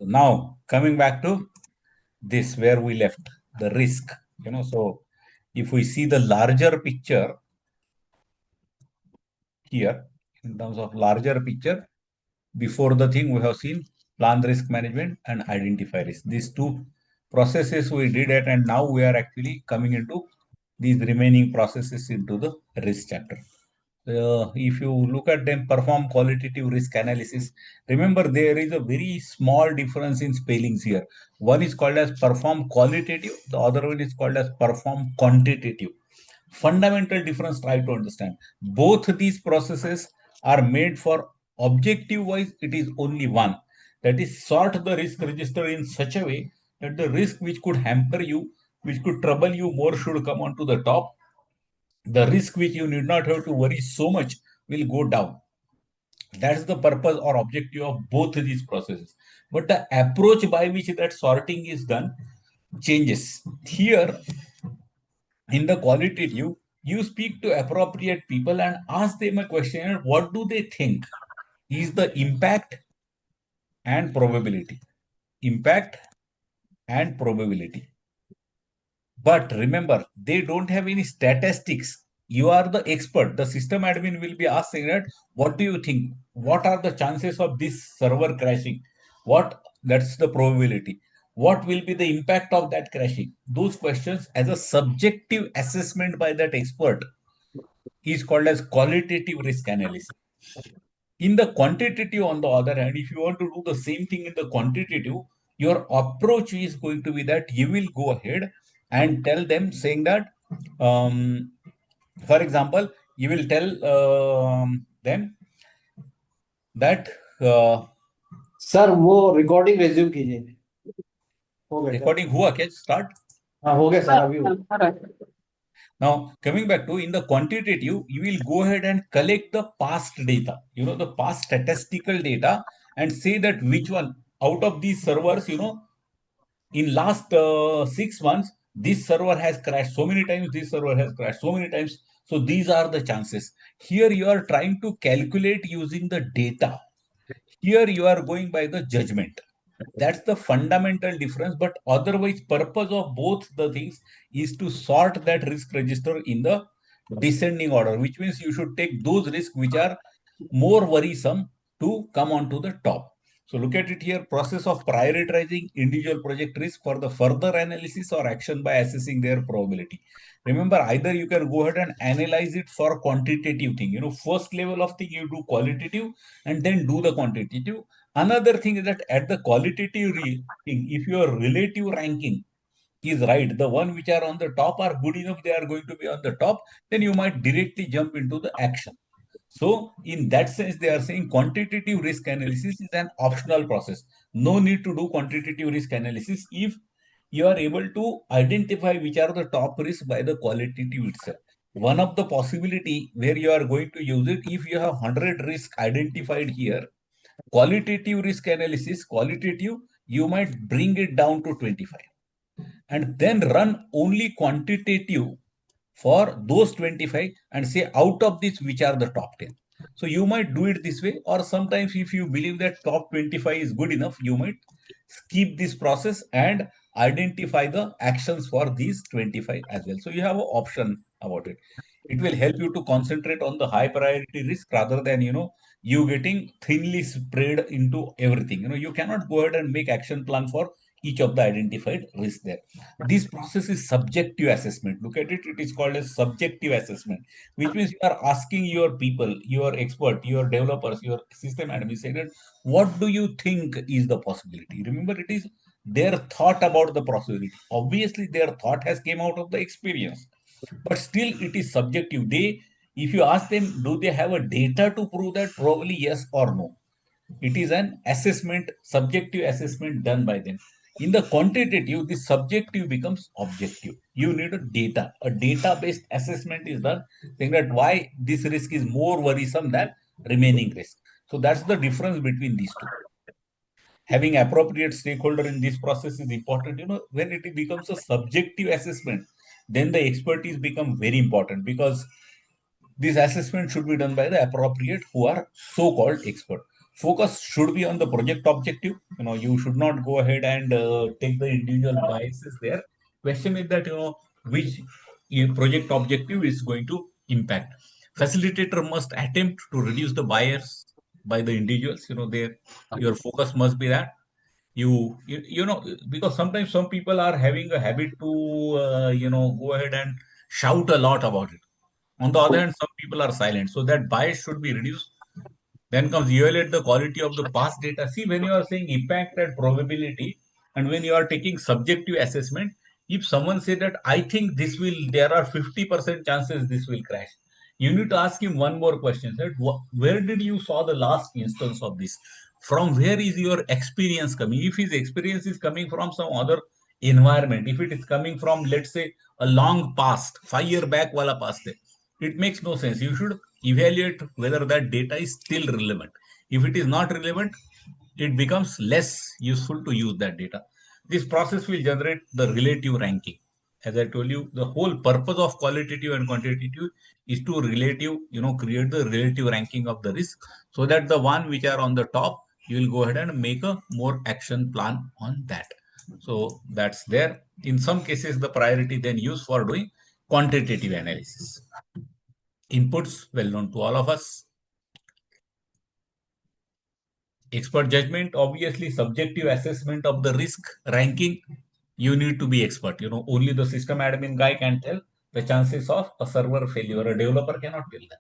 Now, coming back to this, where we left the risk, so if we see the larger picture here, in terms of larger picture, before the thing we have seen plan risk management and identify risk. These two processes we did it, and now we are actually coming into these remaining processes into the risk chapter. If you look at them, perform qualitative risk analysis. Remember, there is a very small difference in spellings here. One is called as perform qualitative, the other one is called as perform quantitative. Fundamental difference, try to understand. Both these processes are made for objective wise, it is only one. That is, sort the risk register in such a way that the risk which could hamper you, which could trouble you more, should come onto the top. The risk which you need not have to worry so much will go down. That's the purpose or objective of both these processes. But the approach by which that sorting is done changes. Here, in the qualitative, you speak to appropriate people and ask them a question: what do they think is the impact and probability? Impact and probability. But remember, they don't have any statistics. You are the expert. The system admin will be asking that, what do you think? What are the chances of this server crashing? That's the probability. What will be the impact of that crashing? Those questions, as a subjective assessment by that expert, is called as qualitative risk analysis. In the quantitative, on the other hand, if you want to do the same thing in the quantitative, your approach is going to be that you will go ahead and tell them, saying that, for example, you will tell them that, sir वो recording resume कीजिए। हो गया क्या? recording हुआ क्या? Start. हाँ हो गया सर, अभी हो गया। Now, coming back to, in the quantitative, you will go ahead and collect the past data, the past statistical data, and say that which one out of these servers, in last 6 months, this server has crashed so many times, this server has crashed so many times. So these are the chances. Here you are trying to calculate using the data. Here you are going by the judgment. That's the fundamental difference. But otherwise, purpose of both the things is to sort that risk register in the descending order, which means you should take those risks which are more worrisome to come onto the top. So look at it here, process of prioritizing individual project risk for the further analysis or action by assessing their probability. Remember, either you can go ahead and analyze it for quantitative thing. First level of thing you do qualitative and then do the quantitative. Another thing is that at the qualitative thing, if your relative ranking is right, the one which are on the top are good enough, they are going to be on the top, then you might directly jump into the action. So in that sense, they are saying quantitative risk analysis is an optional process. No need to do quantitative risk analysis if you are able to identify which are the top risks by the qualitative itself. One of the possibility where you are going to use it, if you have 100 risks identified here, qualitative risk analysis, qualitative, you might bring it down to 25 and then run only quantitative for those 25 and say out of this which are the top 10. So you might do it this way, or sometimes if you believe that top 25 is good enough, you might skip this process and identify the actions for these 25 as well. So you have an option about it. It will help you to concentrate on the high priority risk rather than, you getting thinly spread into everything. You cannot go ahead and make action plan for each of the identified risks there. This process is subjective assessment. Look at it, it is called as subjective assessment, which means you are asking your people, your expert, your developers, your system administrator, what do you think is the possibility? Remember, it is their thought about the possibility. Obviously, their thought has came out of the experience, but still it is subjective. If you ask them, do they have a data to prove that? Probably yes or no. It is an assessment, subjective assessment done by them. In the quantitative, the subjective becomes objective. You need a data. A data-based assessment is done, saying that why this risk is more worrisome than remaining risk. So that's the difference between these two. Having appropriate stakeholder in this process is important. When it becomes a subjective assessment, then the expertise become very important, because this assessment should be done by the appropriate who are so-called expert. focus should be on the project objective. You should not go ahead and take the individual biases there. Question is that, which project objective is going to impact. Facilitator must attempt to reduce the bias by the individuals. There your focus must be that because sometimes some people are having a habit to go ahead and shout a lot about it. On the other hand, some people are silent, so that bias should be reduced. Then comes evaluate the quality of the past data. See, when you are saying impact and probability, and when you are taking subjective assessment, if someone say that I think this will, there are 50% chances this will crash, you need to ask him one more question. That where did you saw the last instance of this? From where is your experience coming? If his experience is coming from some other environment, if it is coming from, let's say, a long past, 5 year back wala past hai, it makes no sense. You should evaluate whether that data is still relevant. If it is not relevant, it becomes less useful to use that data. This process will generate the relative ranking. As I told you, the whole purpose of qualitative and quantitative is to create the relative ranking of the risk, so that the one which are on the top, you will go ahead and make a more action plan on that. So that's there. In some cases, the priority then used for doing quantitative analysis. Inputs well known to all of us. Expert judgment, obviously subjective assessment of the risk ranking. You need to be expert. Only the system admin guy can tell the chances of a server failure. A developer cannot tell that.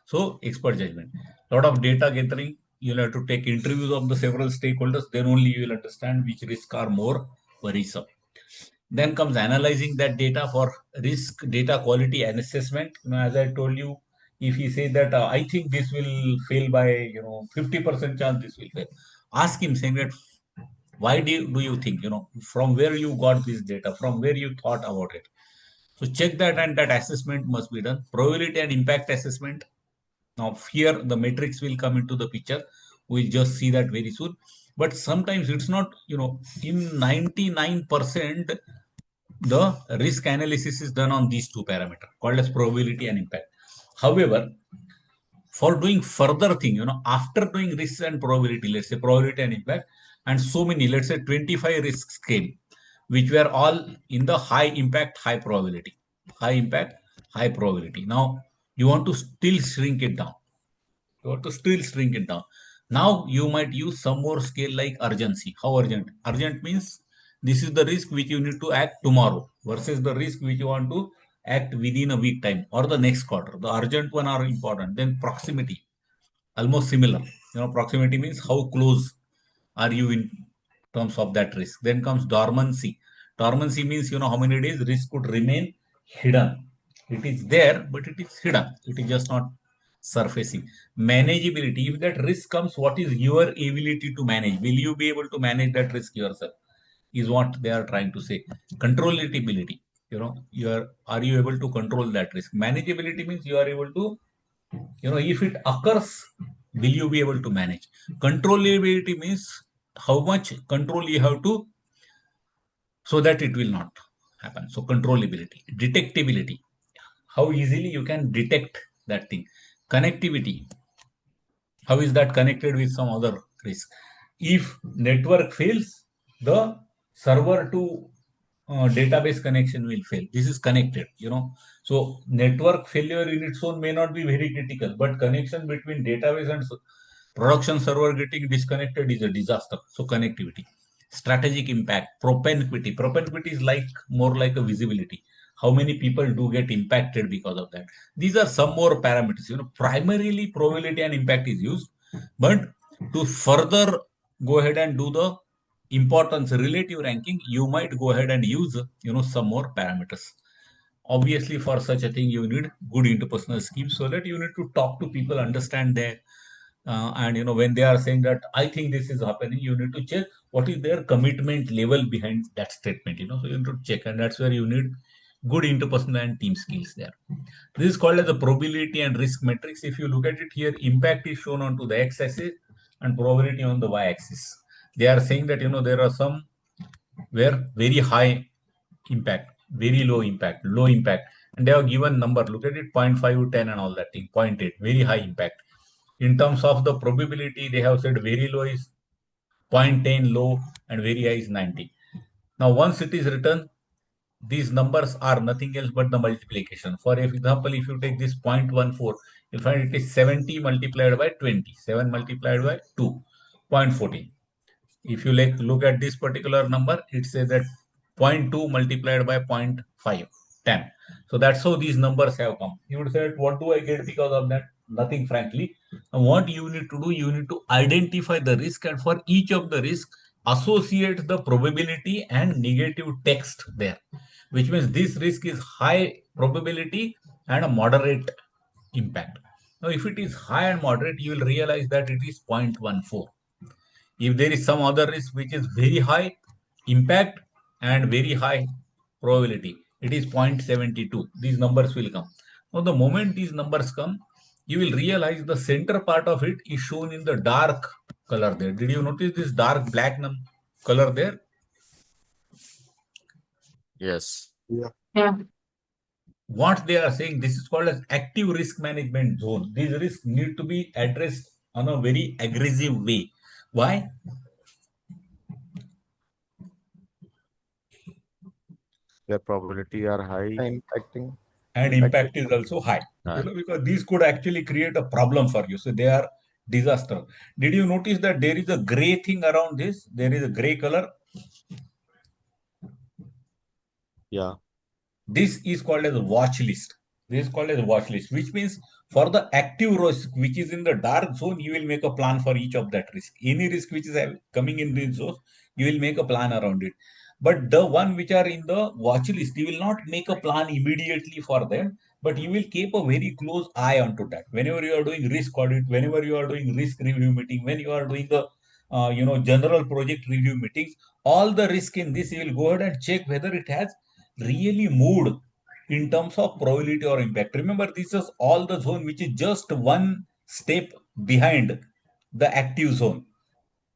So expert judgment. Lot of data gathering. You'll have to take interviews of the several stakeholders. Then only you will understand which risks are more worrisome. Then comes analyzing that data for risk, data quality and assessment. As I told you, if he say that I think this will fail by 50% chance this will fail, ask him saying that why do you think, from where you got this data, from where you thought about it. So check that, and that assessment must be done. Probability and impact assessment. Now here the metrics will come into the picture. We'll just see that very soon. But sometimes it's not, in 99%, the risk analysis is done on these two parameters called as probability and impact. However, for doing further thing, after doing risk and probability, let's say probability and impact, and so many, let's say 25 risks came, which were all in the high impact, high probability, high impact, high probability. Now you want to still shrink it down. You want to still shrink it down. Now you might use some more scale like urgency. How urgent? Urgent means this is the risk which you need to act tomorrow versus the risk which you want to act within a week time or the next quarter. The urgent one are important. Then proximity, almost similar. Proximity means how close are you in terms of that risk. Then comes dormancy. Dormancy means how many days risk could remain hidden. It is there, but it is hidden. It is just not surfacing. Manageability. If that risk comes, what is your ability to manage? Will you be able to manage that risk yourself? Is what they are trying to say. Controllability. Are you able to control that risk? Manageability means you are able to, if it occurs, will you be able to manage? Controllability means how much control you have to, so that it will not happen. So controllability. Detectability, how easily you can detect that thing. Connectivity, how is that connected with some other risk? If network fails, the server to database connection will fail. This is connected. So network failure in its own may not be very critical, but connection between database and production server getting disconnected is a disaster. So connectivity. Strategic impact. Propensity is like more like a visibility. How many people do get impacted because of that? These are some more parameters. Primarily probability and impact is used, but to further go ahead and do the importance relative ranking, you might go ahead and use some more parameters. Obviously, for such a thing, you need good interpersonal skills, so that you need to talk to people, understand their and when they are saying that I think this is happening, you need to check what is their commitment level behind that statement. So you need to check, and that's where you need good interpersonal and team skills there. This is called as the probability and risk matrix. If you look at it here, impact is shown onto the x-axis and probability on the y-axis. They are saying that there are some where very high impact, very low impact, low impact, and they have given number. Look at it, 0.5 to 10 and all that thing. 0.8, very high impact. In terms of the probability, they have said very low is 0.10 low and very high is 90. Now, once it is written, these numbers are nothing else but the multiplication. For example, if you take this 0.14, you'll find it is 70 multiplied by 20. 7 multiplied by 2, 0.14. If you look at this particular number, it says that zero point 0.2 multiplied by 0.5, 10. So that's how these numbers have come. You would say, what do I get because of that? Nothing, frankly. And what you need to do, you need to identify the risk, and for each of the risk, associate the probability and negative text there, which means this risk is high probability and a moderate impact. Now, if it is high and moderate, you will realize that it is 0.14. If there is some other risk which is very high impact and very high probability, it is 0.72. These numbers will come. Now, the moment these numbers come, you will realize the center part of it is shown in the dark color there. Did you notice this dark black color there? Yes. Yeah. What they are saying, this is called as active risk management zone. These risks need to be addressed on a very aggressive way. Why? Their probability are high. Impacting. And impact is also high, High. because these could actually create a problem for you. So they are disaster. Did you notice that there is a gray thing around this? There is a gray color. Yeah. This is called as a watch list. This is called as a watch list, which means for the active risk which is in the dark zone, you will make a plan for each of that risk. Any risk which is coming in this zone, you will make a plan around it. But the one which are in the watch list, you will not make a plan immediately for them, but you will keep a very close eye onto that. Whenever you are doing risk audit, whenever you are doing risk review meeting, when you are doing the general project review meetings, all the risk in this, you will go ahead and check whether it has really moved in terms of probability or impact. Remember, this is all the zone which is just one step behind the active zone.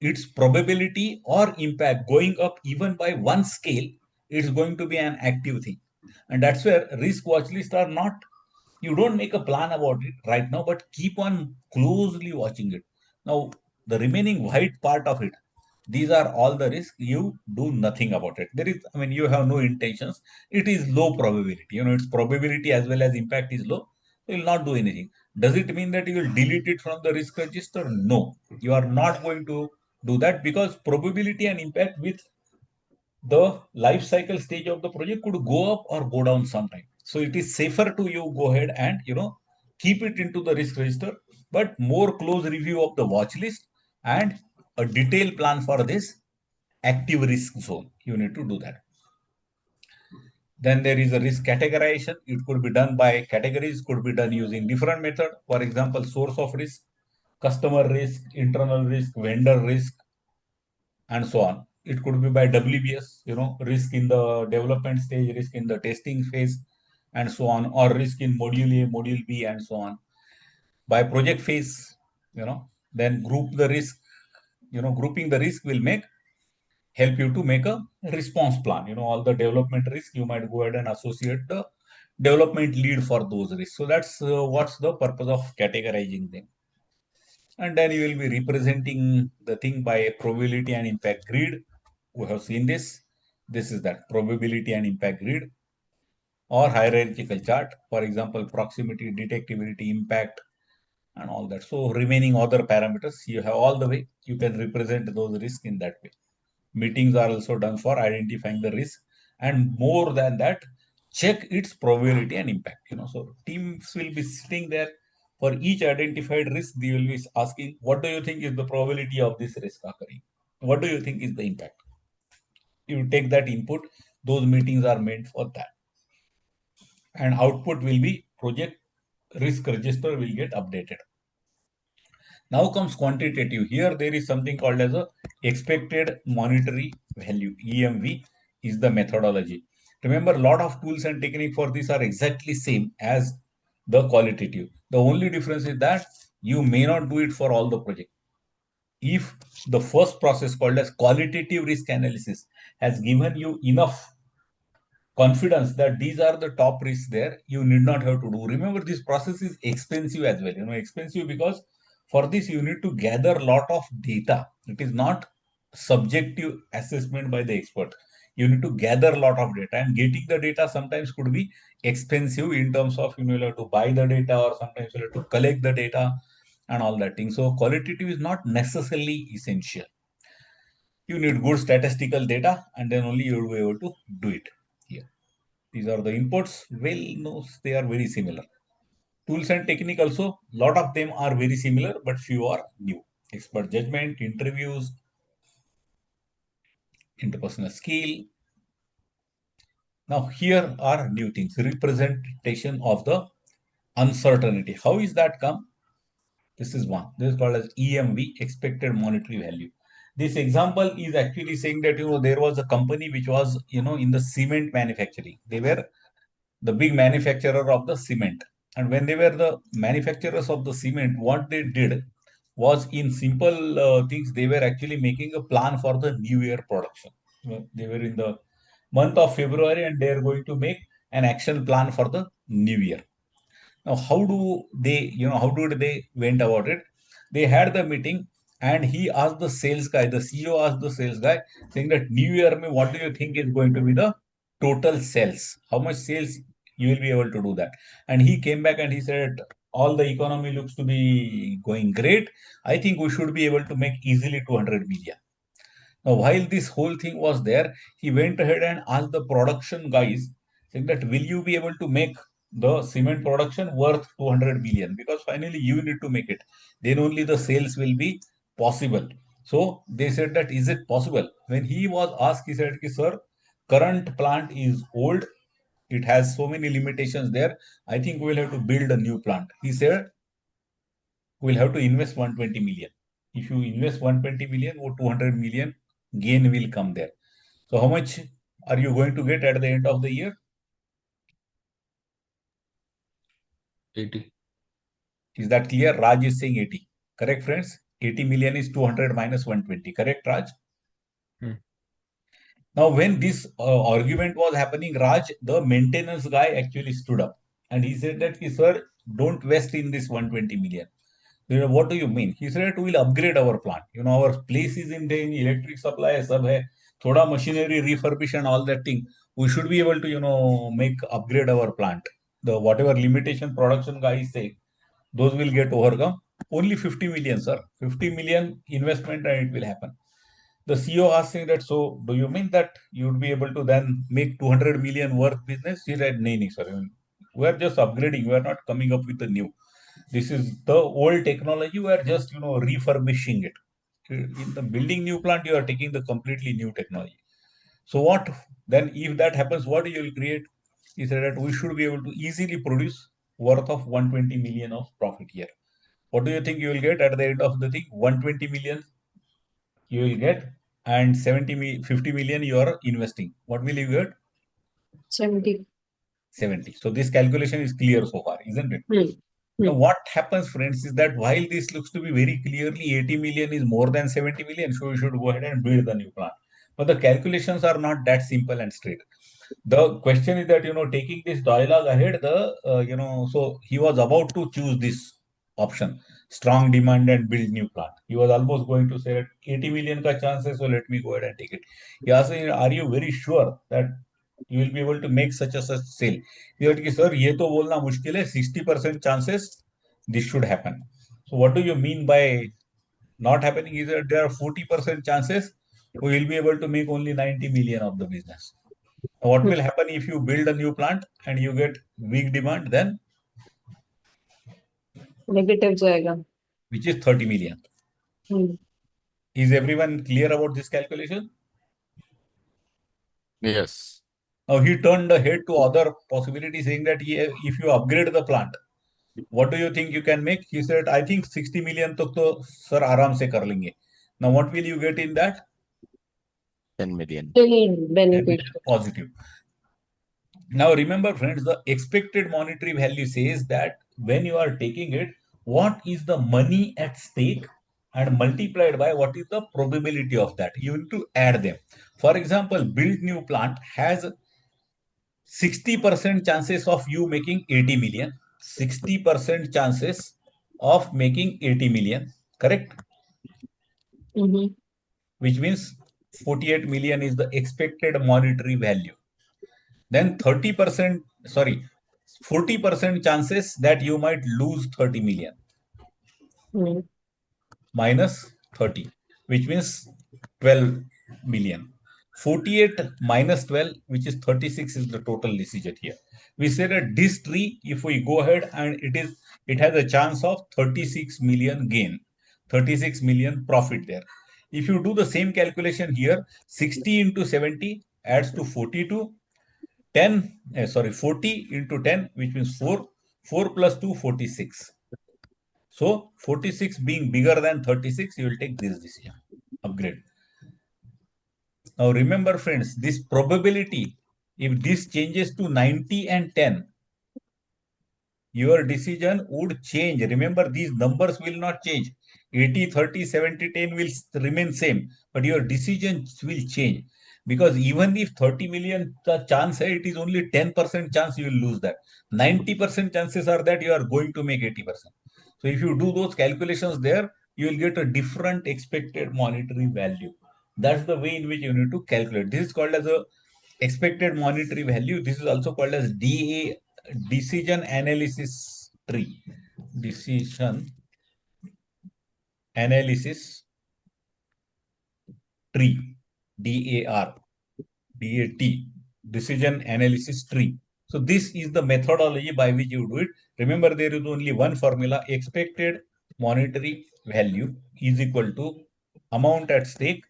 Its probability or impact going up even by one scale, it's going to be an active thing. And that's where risk watch lists are not, you don't make a plan about it right now, but keep on closely watching it. Now, the remaining white part of it, these are all the risks. You do nothing about it. There is, I mean, you have no intentions. It is low probability. Its probability as well as impact is low. You will not do anything. Does it mean that you will delete it from the risk register? No, you are not going to do that, because probability and impact with the life cycle stage of the project could go up or go down sometime. So it is safer to you go ahead and keep it into the risk register, but more close review of the watch list and a detailed plan for this active risk zone. You need to do that. Then there is a risk categorization. It could be done by categories, could be done using different method. For example, source of risk, customer risk, internal risk, vendor risk, and so on. It could be by WBS, risk in the development stage, risk in the testing phase, and so on, or risk in module A, module B, and so on. By project phase, then group the risk. Grouping the risk will help you to make a response plan. All the development risk, you might go ahead and associate the development lead for those risks. So that's what's the purpose of categorizing them. And then you will be representing the thing by a probability and impact grid. We have seen this. This is that probability and impact grid or hierarchical chart. For example, proximity, detectability, impact, and all that. So remaining other parameters, you have all the way. You can represent those risks in that way. Meetings are also done for identifying the risk, and more than that, check its probability and impact. So teams will be sitting there for each identified risk. They will be asking, what do you think is the probability of this risk occurring? What do you think is the impact? You take that input. Those meetings are meant for that, and output will be project risk register will get updated. Now comes quantitative. Here there is something called as a expected monetary value. EMV is the methodology. Remember, a lot of tools and technique for this are exactly same as the qualitative. The only difference is that you may not do it for all the project. If the first process called as qualitative risk analysis has given you enough confidence that these are the top risks there, you need not have to do. Remember, this process is expensive as well. Expensive because For this, you need to gather a lot of data. It is not subjective assessment by the expert. You need to gather a lot of data, and getting the data sometimes could be expensive in terms of you have to buy the data, or sometimes you have to collect the data and all that thing. So qualitative is not necessarily essential. You need good statistical data, and then only you will be able to do it here. These are the inputs. Well, no, they are very similar. Tools and technique also, lot of them are very similar, but few are new. Expert judgment, interviews, interpersonal skill. Now here are new things. Representation of the uncertainty. How is that come? This is one. This is called as EMV, expected monetary value. This example is actually saying that there was a company which was in the cement manufacturing. They were the big manufacturer of the cement. And when they were the manufacturers of the cement, what they did was in simple things, they were actually making a plan for the new year production. They were in the month of February and they are going to make an action plan for the new year. Now, how did they went about it? They had the meeting and he asked the sales guy, the CEO asked the sales guy, saying that New Year, what do you think is going to be the total sales? How much sales you will be able to do that? And he came back and he said, all the economy looks to be going great. I think we should be able to make easily 200 million. Now, while this whole thing was there, he went ahead and asked the production guys, saying that, will you be able to make the cement production worth 200 million? Because finally you need to make it. Then only the sales will be possible. So they said that, is it possible? When he was asked, he said, sir, current plant is old. It has so many limitations there. I think we'll have to build a new plant. He said, we'll have to invest 120 million. If you invest 120 million or 200 million, gain will come there. So how much are you going to get at the end of the year? 80. Is that clear? Raj is saying 80. Correct, friends? 80 million is 200 minus 120. Correct, Raj? Hmm. Now, when this argument was happening, Raj, the maintenance guy actually stood up and he said that, sir, don't waste in this 120 million. What do you mean? He said, we will upgrade our plant. Our place is in the electric supply, sub hai, thoda machinery refurbish and all that thing. We should be able to, make upgrade our plant. The whatever limitation production guy is saying, those will get overcome. Only 50 million, sir. 50 million investment and it will happen. The CEO asking that, so do you mean that you would be able to then make 200 million worth business? He said, no, sir. We are just upgrading. We are not coming up with the new. This is the old technology. We are just, refurbishing it. In the building new plant, you are taking the completely new technology. So what then? If that happens, what you will create? He said that we should be able to easily produce worth of 120 million of profit here. What do you think you will get at the end of the thing? 120 million you will get, and 50 million you are investing. What will you get? 70. 70. So this calculation is clear so far, isn't it? Now, what happens, friends, is that while this looks to be very clearly 80 million is more than 70 million, so you should go ahead and build the new plant. But the calculations are not that simple and straight. The question is that, taking this dialogue ahead, so he was about to choose this option, strong demand and build new plant. He was almost going to say that 80 million ka chances, so let me go ahead and take it. He asked, are you very sure that you will be able to make such a such sale? He said, sir, ये तो बोलना मुश्किल है, 60% chances this should happen. So what do you mean by not happening? Is that there are 40% chances we will be able to make only 90 million of the business. What will happen if you build a new plant and you get weak demand then, Negative जाएगा. which is 30 million? Is everyone clear about this calculation? Yes. Now he turned the head to other possibility, saying that if you upgrade the plant, what do you think you can make? He said, I think 60 million तक तो sir आराम से कर लेंगे. Now what will you get in that? 10 million. Still beneficial. Positive. Now remember, friends, the expected monetary value says that when you are taking it, what is the money at stake and multiplied by what is the probability of that. You need to add them. For example, build new plant has 60% chances of you making 80 million, 60% chances of making 80 million, correct? Mm-hmm. Which means 48 million is the expected monetary value. Then 30%, sorry, 40% chances that you might lose 30 million Mm-hmm. minus 30, which means 12 million. 48 minus 12, which is 36, is the total decision here. We say that this tree, if we go ahead and it has a chance of 36 million gain, 36 million profit there. If you do the same calculation here, 60 into 70 adds to 42, 40 into 10, which means 4, 4 plus 2, 46. So 46 being bigger than 36, you will take this decision, upgrade. Now remember friends, this probability, if this changes to 90 and 10, your decision would change. Remember, these numbers will not change. 80, 30, 70, 10 will remain same, but your decisions will change. Because even if 30 million the chance, it is only 10% chance you will lose that. 90% chances are that you are going to make 80%. So if you do those calculations there, you will get a different expected monetary value. That's the way in which you need to calculate. This is called as a expected monetary value. This is also called as decision analysis tree. Decision analysis tree. DAR. DAT. Decision analysis tree. So this is the methodology by which you do it. Remember, there is only one formula. Expected monetary value is equal to amount at stake,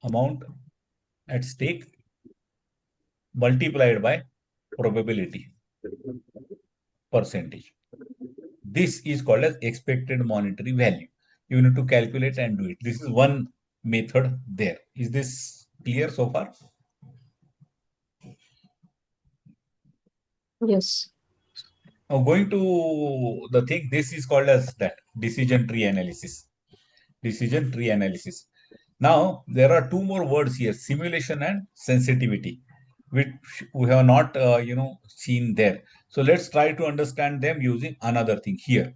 amount at stake multiplied by probability percentage. This is called as expected monetary value. You need to calculate and do it. This is one method there. Is this clear so far? Yes. Now going to the thing, this is called as that decision tree analysis. Decision tree analysis. Now there are two more words here: simulation and sensitivity, which we have not seen there. So let's try to understand them using another thing here.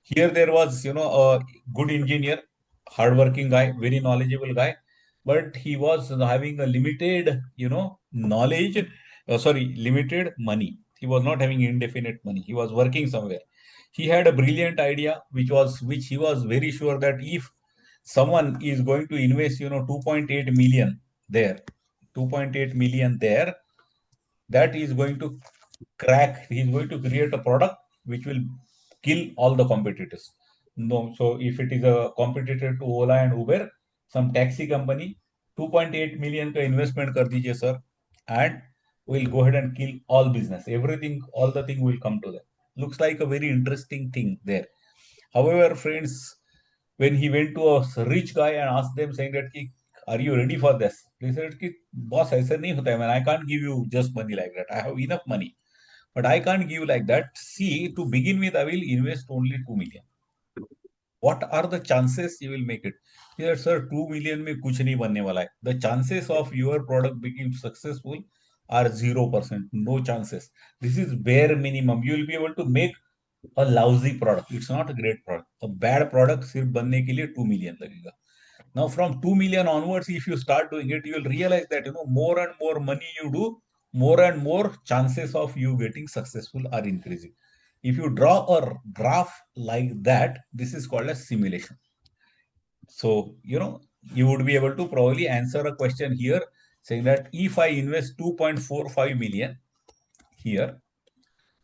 Here there was, a good engineer, hardworking guy, very knowledgeable guy, but he was having a limited, knowledge. Limited money. He was not having indefinite money. He was working somewhere. He had a brilliant idea, which he was very sure that if someone is going to invest, 2.8 million there, 2.8 million there, that is going to crack, he's going to create a product which will kill all the competitors. No, so if it is a competitor to Ola and Uber, some taxi company, 2.8 million ka investment kar dijiye sir, and will go ahead and kill all business, everything, all the thing will come to them. Looks like a very interesting thing there. However, friends, when he went to a rich guy and asked them saying that are you ready for this, they said ki, boss aisa nahi hota hai, man, I can't give you just money like that, I have enough money, but I can't give like that. See, to begin with, I will invest only 2 million. What are the chances you will make it? He said, sir, 2 million में कुछ नहीं बनने वाला है. The chances of your product becoming successful are 0%. No chances. This is bare minimum. You will be able to make a lousy product. It's not a great product. A bad product सिर्फ बनने के लिए 2 million लगेगा. Now, from 2 million onwards, if you start doing it, you will realize that, more and more money you do, more and more chances of you getting successful are increasing. If you draw a graph like that, this is called a simulation. So, you would be able to probably answer a question here saying that if I invest 2.45 million here,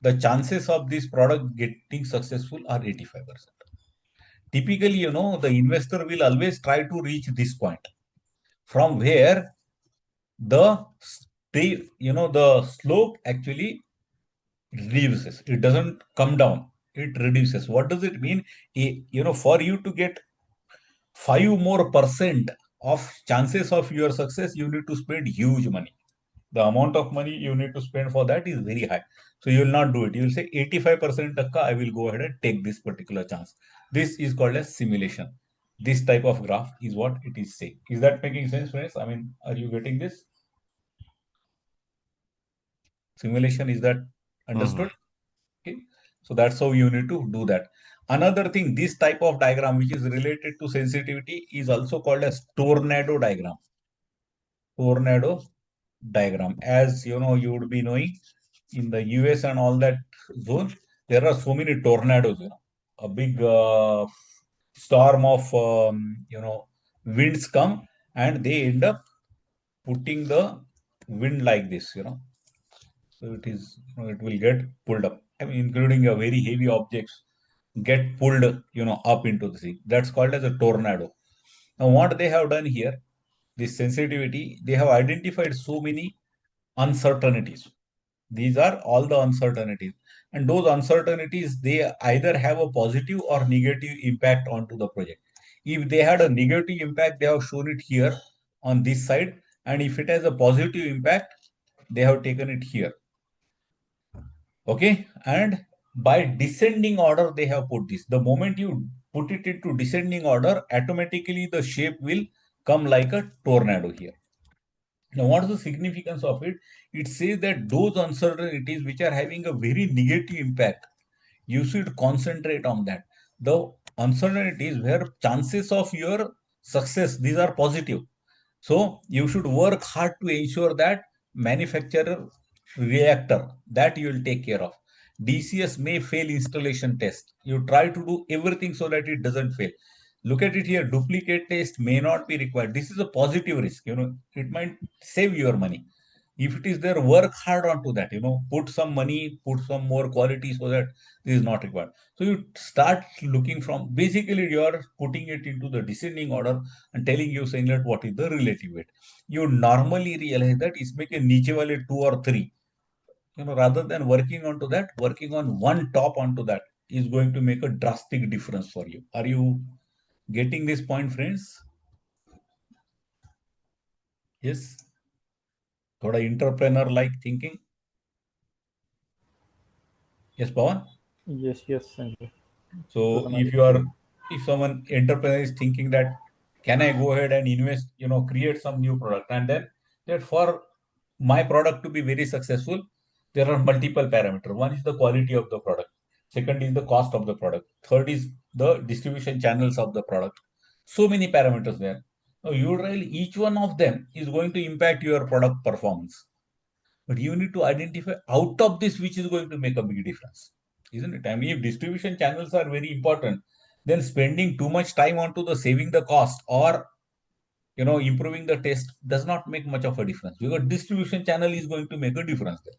the chances of this product getting successful are 85%. Typically, the investor will always try to reach this point from where the slope actually reduces. It doesn't come down, it reduces. What does it mean? For you to get 5% more of chances of your success, you need to spend huge money. The amount of money you need to spend for that is very high. So you will not do it. You will say 85% takka, I will go ahead and take this particular chance. This is called as simulation. This type of graph is what it is saying. Is that making sense, friends? I mean, are you getting this? Simulation, is that understood? Okay. So that's how you need to do that. Another thing, this type of diagram which is related to sensitivity is also called as tornado diagram. Tornado diagram. As you know, you would be knowing in the US and all that zone, there are so many tornadoes. A big storm of winds come and they end up putting the wind like this. So it is, it will get pulled up. I mean, including a very heavy objects get pulled, up into the sea. That's called as a tornado. Now, what they have done here, this sensitivity, they have identified so many uncertainties. These are all the uncertainties. And those uncertainties, they either have a positive or negative impact onto the project. If they had a negative impact, they have shown it here on this side. And if it has a positive impact, they have taken it here. Okay. And by descending order, they have put this. The moment you put it into descending order, automatically the shape will come like a tornado here. Now, what is the significance of it? It says that those uncertainties which are having a very negative impact, you should concentrate on that. The uncertainties where chances of your success, these are positive. So you should work hard to ensure that manufacturer reactor that you will take care of. DCS may fail installation test. You try to do everything so that it doesn't fail. Look at it here. Duplicate test may not be required. This is a positive risk. It might save your money. If it is there, work hard onto that. Put some money, put some more quality so that this is not required. So you start looking from basically you are putting it into the descending order and telling you saying that what is the relative weight. You normally realize that it's make a niche wale 2 or 3. Rather than working onto that, working on one top onto that is going to make a drastic difference for you. Are you getting this point, friends? Yes. Thoda entrepreneur like thinking. Yes, Pawan? Yes, Sanjay. So Because if someone entrepreneur is thinking that can I go ahead and invest, create some new product, and then that for my product to be very successful, there are multiple parameters. One is the quality of the product. Second is the cost of the product. Third is the distribution channels of the product. So many parameters there. Now, usually each one of them is going to impact your product performance. But you need to identify out of this which is going to make a big difference, isn't it? I mean, if distribution channels are very important, then spending too much time onto the saving the cost or improving the test does not make much of a difference, because distribution channel is going to make a difference there.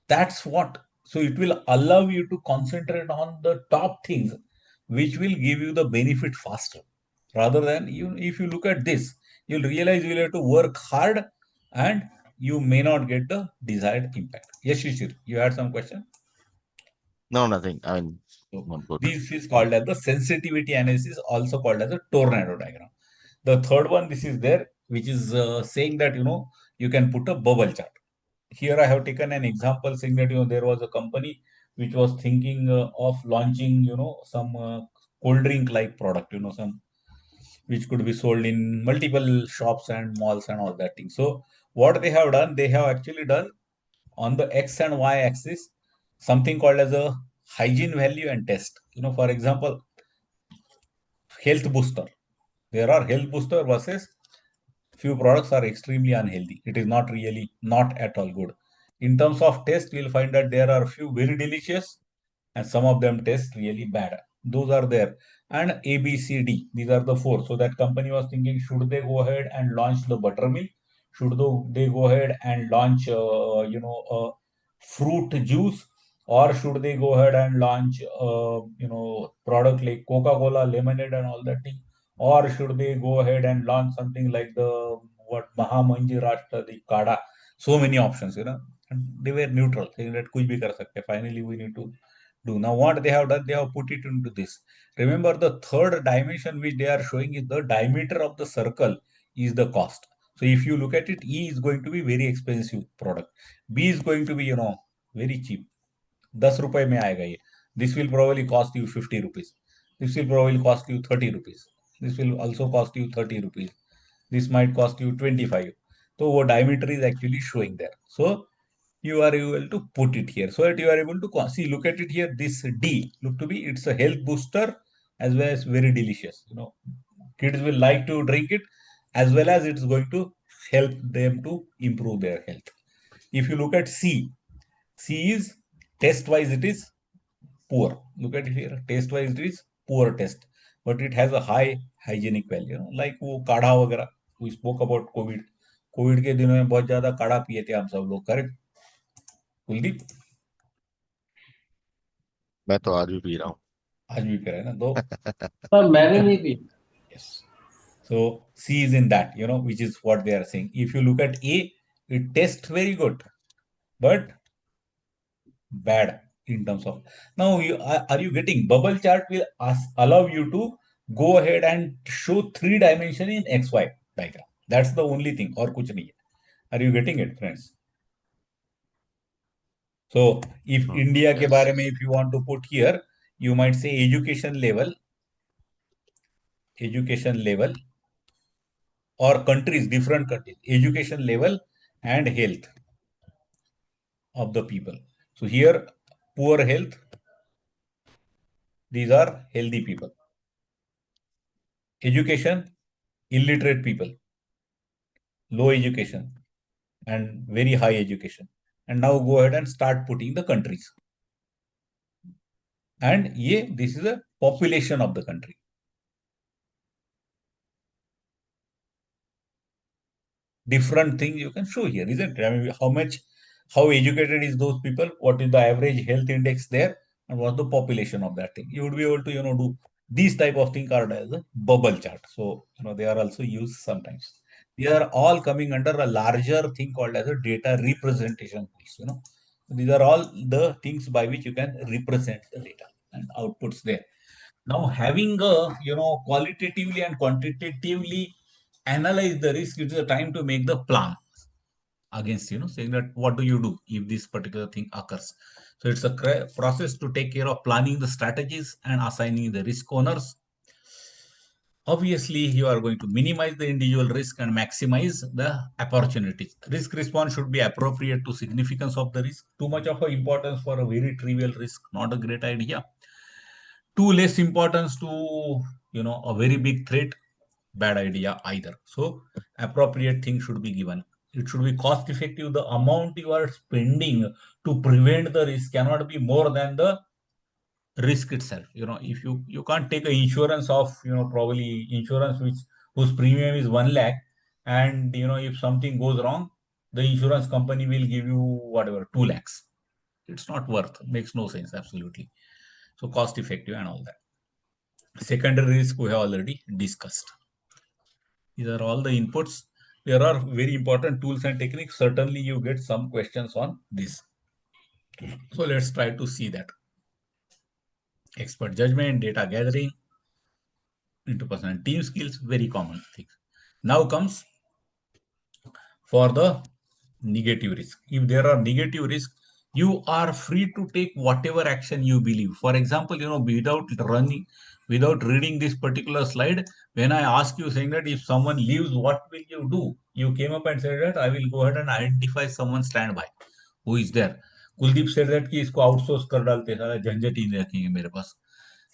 That's what. So it will allow you to concentrate on the top things which will give you the benefit faster. Rather than if you look at this, you'll realize you'll have to work hard and you may not get the desired impact. Yes, Shishir, you had some question? No, nothing. I mean, So not good. this is called as the sensitivity analysis, also called as a tornado diagram. The third one, this is there, which is saying that, you can put a bubble chart. Here I have taken an example saying that, there was a company which was thinking of launching, some cold drink like product, some which could be sold in multiple shops and malls and all that thing. So what they have done, they have actually done on the X and Y axis something called as a hygiene value and test. For example, health booster. There are health booster versus few products are extremely unhealthy. It is not really not at all good. In terms of taste, you'll find that there are few very delicious and some of them taste really bad. Those are there. And A, B, C, D, these are the four. So that company was thinking, should they go ahead and launch the buttermilk? Should they go ahead and launch, a fruit juice? Or should they go ahead and launch, product like Coca-Cola, lemonade and all that thing? Or should they go ahead and launch something like the what Mahamanji Rashtra, the Kada? So many options, And they were neutral, saying that kuch bhi kar sakte. Finally, we need to do. Now, what they have done, they have put it into this. Remember, the third dimension which they are showing is the diameter of the circle is the cost. So if you look at it, E is going to be very expensive product. B is going to be, very cheap. 10 रुपए में आएगा ये. This will probably cost you 50 rupees. This will probably cost you 30 rupees. This will also cost you 30 rupees. This might cost you 25. So वो diameter is actually showing there. So you are able to put it here so that you are able to see. Look at it here. This D look to be it's a health booster as well as very delicious. Kids will like to drink it as well as it's going to help them to improve their health. If you look at C, C is test wise it is poor. Look at it here. Taste wise it is poor taste, but it has a high hygienic value. Like वो काढ़ा वगैरह we spoke about Covid के दिनों में बहुत ज्यादा काढ़ा पिए थे हम सब लोग, करेक्ट कुलदीप? मैं तो आज भी पी रहा हूँ। आज भी पी रहे हैं ना दो? सर मैंने नहीं P. Yes. So C is in that, which is what they are saying. If you look at A, it tastes very good, but bad in terms of. Now, are you getting bubble chart will allow you to go ahead and show 3 dimension in XY diagram. That's the only thing, or kuch nahi hai. Are you getting it, friends? So, if India ke Yes. baare mein, if you want to put here, you might say education level, or countries, different countries, education level and health of the people. So here, poor health, these are healthy people. Education, illiterate people, low education, and very high education. And now go ahead and start putting the countries. And this is the population of the country. Different things you can show here, isn't it? I mean, how educated is those people? What is the average health index there? And what's the population of that thing? You would be able to, do these type of things are as a bubble chart. So, they are also used sometimes. They are all coming under a larger thing called as a data representation tools. These are all the things by which you can represent the data and outputs there. Now, having qualitatively and quantitatively analyze the risk, it is a time to make the plan against, saying that what do you do if this particular thing occurs. So it's a process to take care of planning the strategies and assigning the risk owners. Obviously, you are going to minimize the individual risk and maximize the opportunities. Risk response should be appropriate to significance of the risk. Too much of a importance for a very trivial risk, not a great idea. Too less importance to a very big threat, bad idea either. So appropriate thing should be given. It should be cost effective. The amount you are spending to prevent the risk cannot be more than the risk itself. If you can't take an insurance of probably insurance whose premium is 1 lakh, and if something goes wrong, the insurance company will give you whatever 2 lakhs. It's not worth, makes no sense absolutely. So cost effective and all that. Secondary risk we have already discussed. These are all the inputs. There are very important tools and techniques. Certainly you get some questions on this. So let's try to see that. Expert judgment, data gathering, interpersonal team skills, very common things. Now comes for the negative risk. If there are negative risks, you are free to take whatever action you believe. For example, without reading this particular slide, when I ask you saying that if someone leaves, what will you do? You came up and said that I will go ahead and identify someone standby who is there. Kuldeep said that कि इसको outsource कर डालते, सारा झंझट ही नहीं रखेंगे मेरे पास.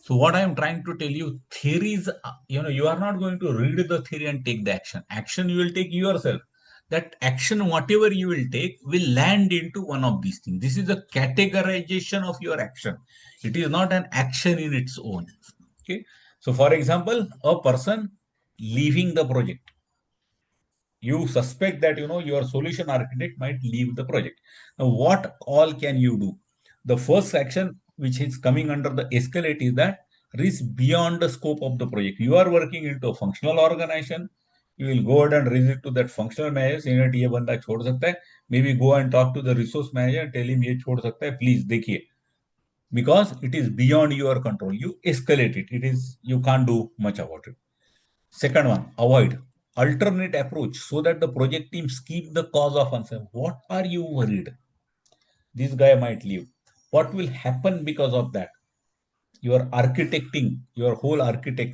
So what I am trying to tell you, theories, you are not going to read the theory and take the action. Action you will take yourself. That action, whatever you will take, will land into one of these things. This is a categorization of your action. It is not an action in its own. Okay. So for example, a person leaving the project. You suspect that, your solution architect might leave the project. Now, what all can you do? The first action, which is coming under the escalate, is that risk beyond the scope of the project. You are working into a functional organization. You will go ahead and raise it to that functional manager, saying that ये बंदा छोड़ सकता है. Maybe go and talk to the resource manager and tell him ये छोड़ सकता है. Please देखिए, because it is beyond your control. You escalate it. You can't do much about it. Second one, avoid alternate approach so that the project teams keep the cause of answer. What are you worried? This guy might leave. What will happen because of that? Your architecting, your whole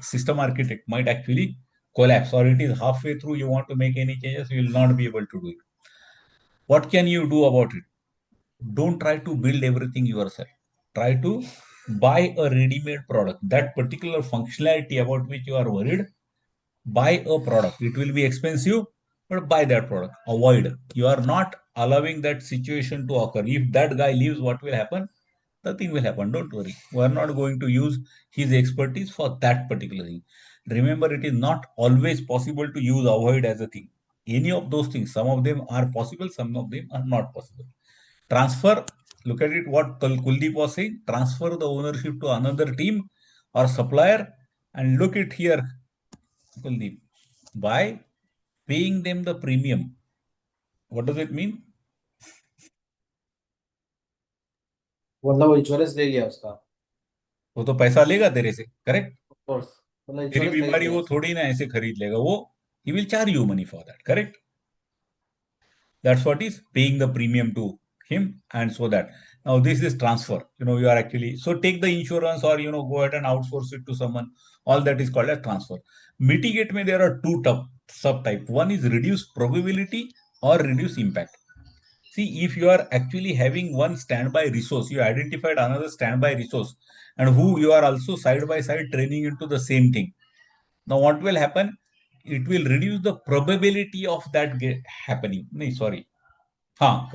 system architect might actually collapse, or it is halfway through, you want to make any changes, you will not be able to do it. What can you do about it? Don't try to build everything yourself. Try to buy a ready-made product. That particular functionality about which you are worried, buy a product. It will be expensive, but buy that product. Avoid. You are not allowing that situation to occur. If that guy leaves, what will happen? Nothing will happen. Don't worry. We are not going to use his expertise for that particular thing. Remember, it is not always possible to use avoid as a thing. Any of those things, some of them are possible, some of them are not possible. Transfer, look at it what Kuldeep was saying, transfer the ownership to another team or supplier, and look it here, Kuldeep, by paying them the premium. What does it mean? मतलब वो insurance ले लिया उसका. वो तो पैसा लेगा तेरे से, करेक्ट. Of course. मतलब तेरी इंश्योरेंस ले बीमारी लिया वो उसका. थोड़ी ना ऐसे खरीद लेगा, वो he will charge you money for that, correct. That's what is paying the premium to him. And so that now this is transfer, you are actually, so take the insurance or go ahead and outsource it to someone. All that is called as transfer. Mitigate mein there are two subtype. One is reduce probability or reduce impact. See, if you are actually having one standby resource, you identified another standby resource and who you are also side by side training into the same thing. Now what will happen? It will reduce the probability of that happening. No, sorry. Not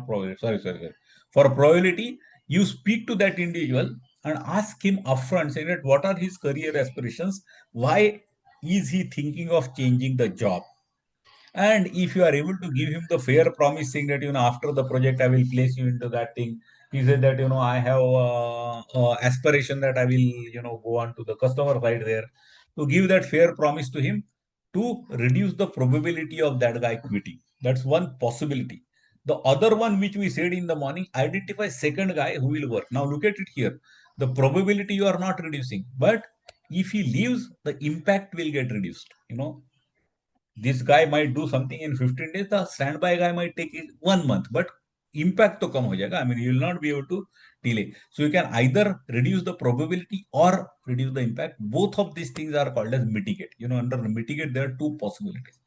probability. Sorry. For probability, you speak to that individual and ask him upfront, saying that what are his career aspirations? Why is he thinking of changing the job? And if you are able to give him the fair promise, saying that after the project I will place you into that thing, he said that I have aspiration that I will go on to the customer side there. To give that fair promise to him to reduce the probability of that guy quitting. That's one possibility. The other one which we said in the morning, identify second guy who will work. Now look at it here. The probability you are not reducing, but if he leaves, the impact will get reduced. This guy might do something in 15 days, the standby guy might take it 1 month, but impact to come ho jayega. I mean, you will not be able to delay. So you can either reduce the probability or reduce the impact. Both of these things are called as mitigate. Under mitigate, there are two possibilities.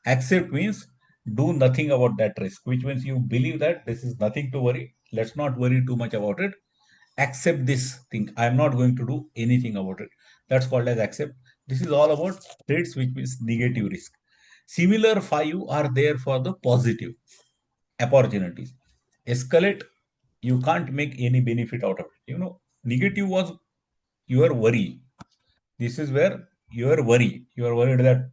Accept means do nothing about that risk, which means you believe that this is nothing to worry. Let's not worry too much about it. Accept this thing. I am not going to do anything about it. That's called as accept. This is all about traits, which means negative risk. Similar five are there for the positive opportunities. Escalate, you can't make any benefit out of it. Negative was your worry. This is where your worry, you are worried that,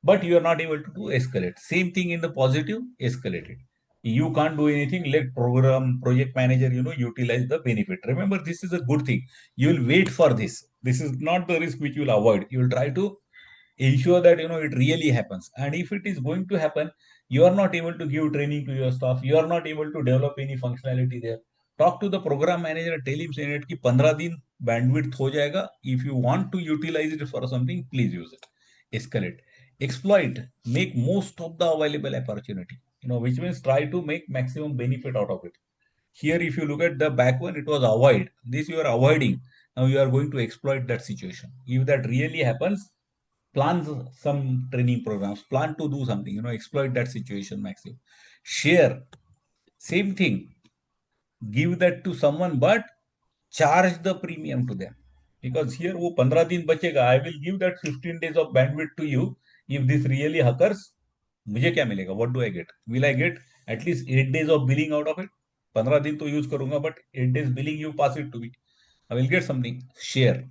but you are not able to do escalate. Same thing in the positive, escalate it. You can't do anything, let project manager utilize the benefit. Remember, this is a good thing. You will wait for this. This is not the risk which you will avoid. You will try to ensure that it really happens. And if it is going to happen, you are not able to give training to your staff, you are not able to develop any functionality there. Talk to the program manager, tell him, say that ki 15 दिन bandwidth ho jayega. If you want to utilize it for something, please use it. Escalate. Exploit, make most of the available opportunity, which means try to make maximum benefit out of it. Here, if you look at the back one, it was avoid. This you are avoiding. Now you are going to exploit that situation. If that really happens, plan some training programs, plan to do something, exploit that situation maximum. Share, same thing. Give that to someone, but charge the premium to them. Because here, वो 15 दिन बचेगा. I will give that 15 days of bandwidth to you. If this really occurs, मुझे क्या मिलेगा? What do I get? Will I get at least 8 days of billing out of it? 15 दिन तो use करूंगा, but 8 days billing you pass it to me. I will get something. Share.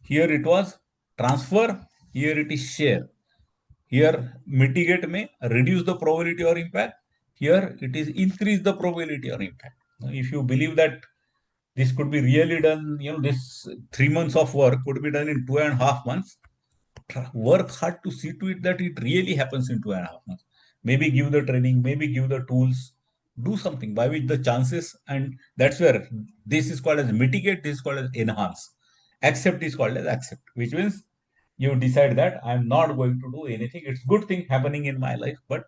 Here it was transfer. Here it is share. Here, mitigate may reduce the probability or impact. Here, it is increase the probability or impact. Now, if you believe that this could be really done, this 3 months of work could be done in 2.5 months, work hard to see to it that it really happens in 2.5 months. Maybe give the training, maybe give the tools, do something by which the chances, and that's where this is called as mitigate, this is called as enhance. Accept is called as accept, which means you decide that I'm not going to do anything. It's good thing happening in my life, but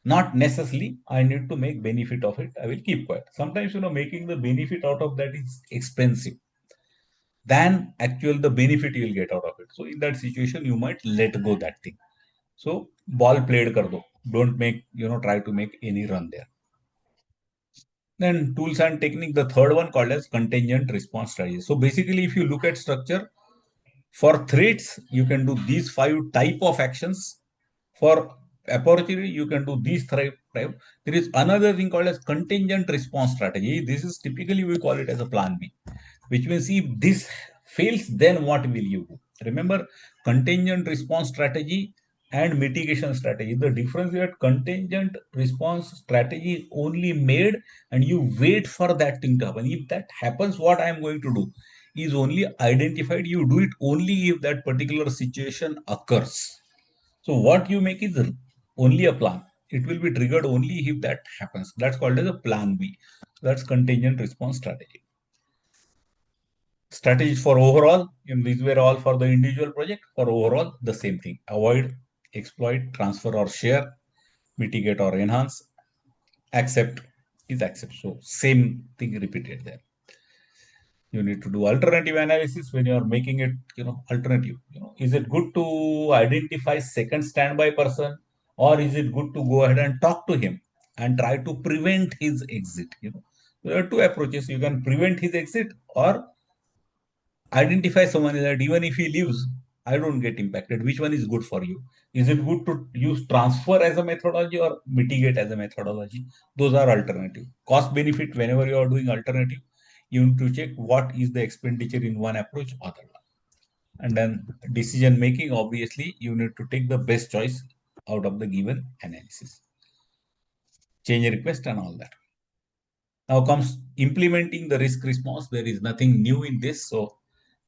not necessarily I need to make benefit of it. I will keep quiet. Sometimes, making the benefit out of that is expensive than actual the benefit you will get out of it. So in that situation, you might let go that thing. So ball played kar do. Don't make, try to make any run there. Then tools and technique, the third one called as contingent response strategy. So basically, if you look at structure, for threats, you can do these 5 type of actions. For opportunity, you can do these type. There is another thing called as contingent response strategy. This is typically we call it as a plan B, which means if this fails, then what will you do? Remember, contingent response strategy and mitigation strategy. The difference is that contingent response strategy is only made and you wait for that thing to happen. If that happens, what I am going to do is only identified. You do it only if that particular situation occurs. So what you make is only a plan. It will be triggered only if that happens. That's called as a plan B. That's contingent response strategy. Strategies for overall, these were all for the individual project. For overall, the same thing. Avoid, exploit, transfer or share, mitigate or enhance, accept is accept. So same thing repeated there. You need to do alternative analysis when you are making it, alternative. Is it good to identify second standby person, or is it good to go ahead and talk to him and try to prevent his exit? There are two approaches. You can prevent his exit or identify someone that even if he leaves, I don't get impacted. Which one is good for you? Is it good to use transfer as a methodology or mitigate as a methodology? Those are alternative. Cost benefit, whenever you are doing alternative, you need to check what is the expenditure in one approach or other one. And then decision making, obviously, you need to take the best choice out of the given analysis. Change request and all that. Now comes implementing the risk response. There is nothing new in this. So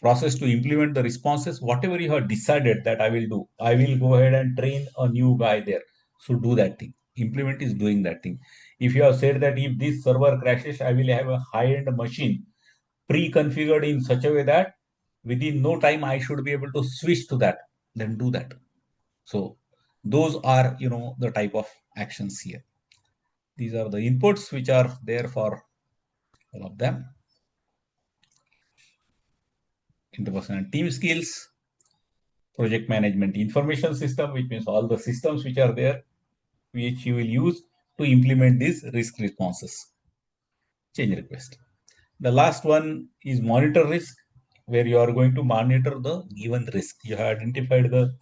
process to implement the responses, whatever you have decided that I will do, I will go ahead and train a new guy there. So do that thing. Implement is doing that thing. If you have said that if this server crashes, I will have a high-end machine pre-configured in such a way that within no time I should be able to switch to that, then do that. So those are, the type of actions here. These are the inputs which are there for all of them. Interpersonal team skills, project management information system, which means all the systems which are there, which you will use to implement these risk responses. Change request. The last one is monitor risk, where you are going to monitor the given risk. You have identified the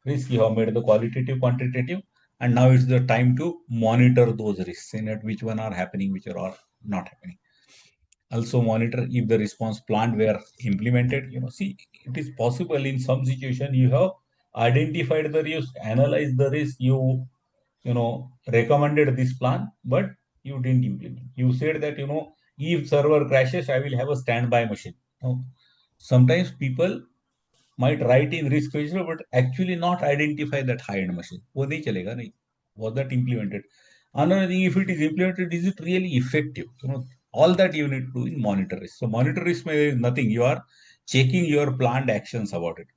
risk, you have made the qualitative, quantitative, and now it's the time to monitor those risks and at which one are happening, which are not happening. Also monitor if the response plan were implemented. See, it is possible in some situation you have identified the risk, analyzed the risk, recommended this plan, but you didn't implement. You said that, if server crashes, I will have a standby machine. Now, sometimes people might write in risk register, but actually not identify that high-end machine. वो नहीं चलेगा नहीं. Was that implemented? Another thing, if it is implemented, is it really effective? All that you need to do in monitor risk. So monitor risk is nothing. You are checking your planned actions about it.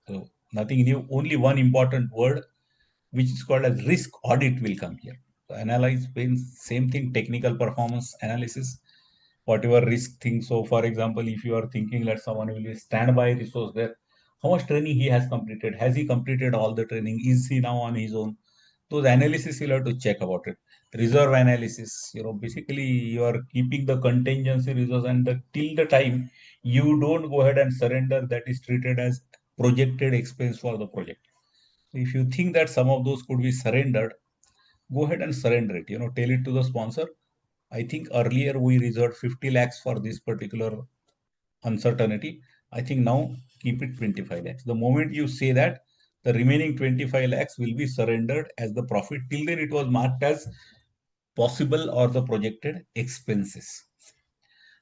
So nothing new. Only one important word, which is called as risk audit, will come here. So analyze means same thing. Technical performance analysis, whatever risk thing. So for example, if you are thinking that someone will be standby resource there, how much training he has completed? Has he completed all the training? Is he now on his own? Those analysis you'll have to check about it. Reserve analysis, basically you are keeping the contingency reserves, and till the time you don't go ahead and surrender, that is treated as projected expense for the project. If you think that some of those could be surrendered, go ahead and surrender it. Tell it to the sponsor. I think earlier we reserved 50 lakhs for this particular uncertainty. I think now keep it 25 lakhs. The moment you say that, the remaining 25 lakhs will be surrendered as the profit. Till then it was marked as possible or the projected expenses.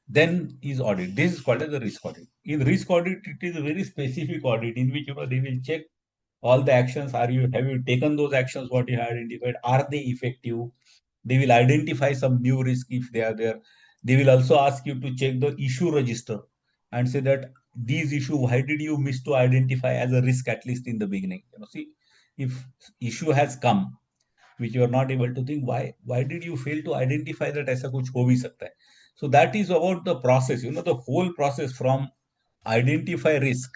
Then is audit. This is called as a risk audit. In risk audit, it is a very specific audit in which they will check all the actions. Have you taken those actions what you have identified? Are they effective? They will identify some new risk if they are there. They will also ask you to check the issue register and say that these issue, why did you miss to identify as a risk at least in the beginning? See, if issue has come which you are not able to think, why did you fail to identify that ऐसा कुछ हो भी सकता है? So that is about the process. The whole process from identify risk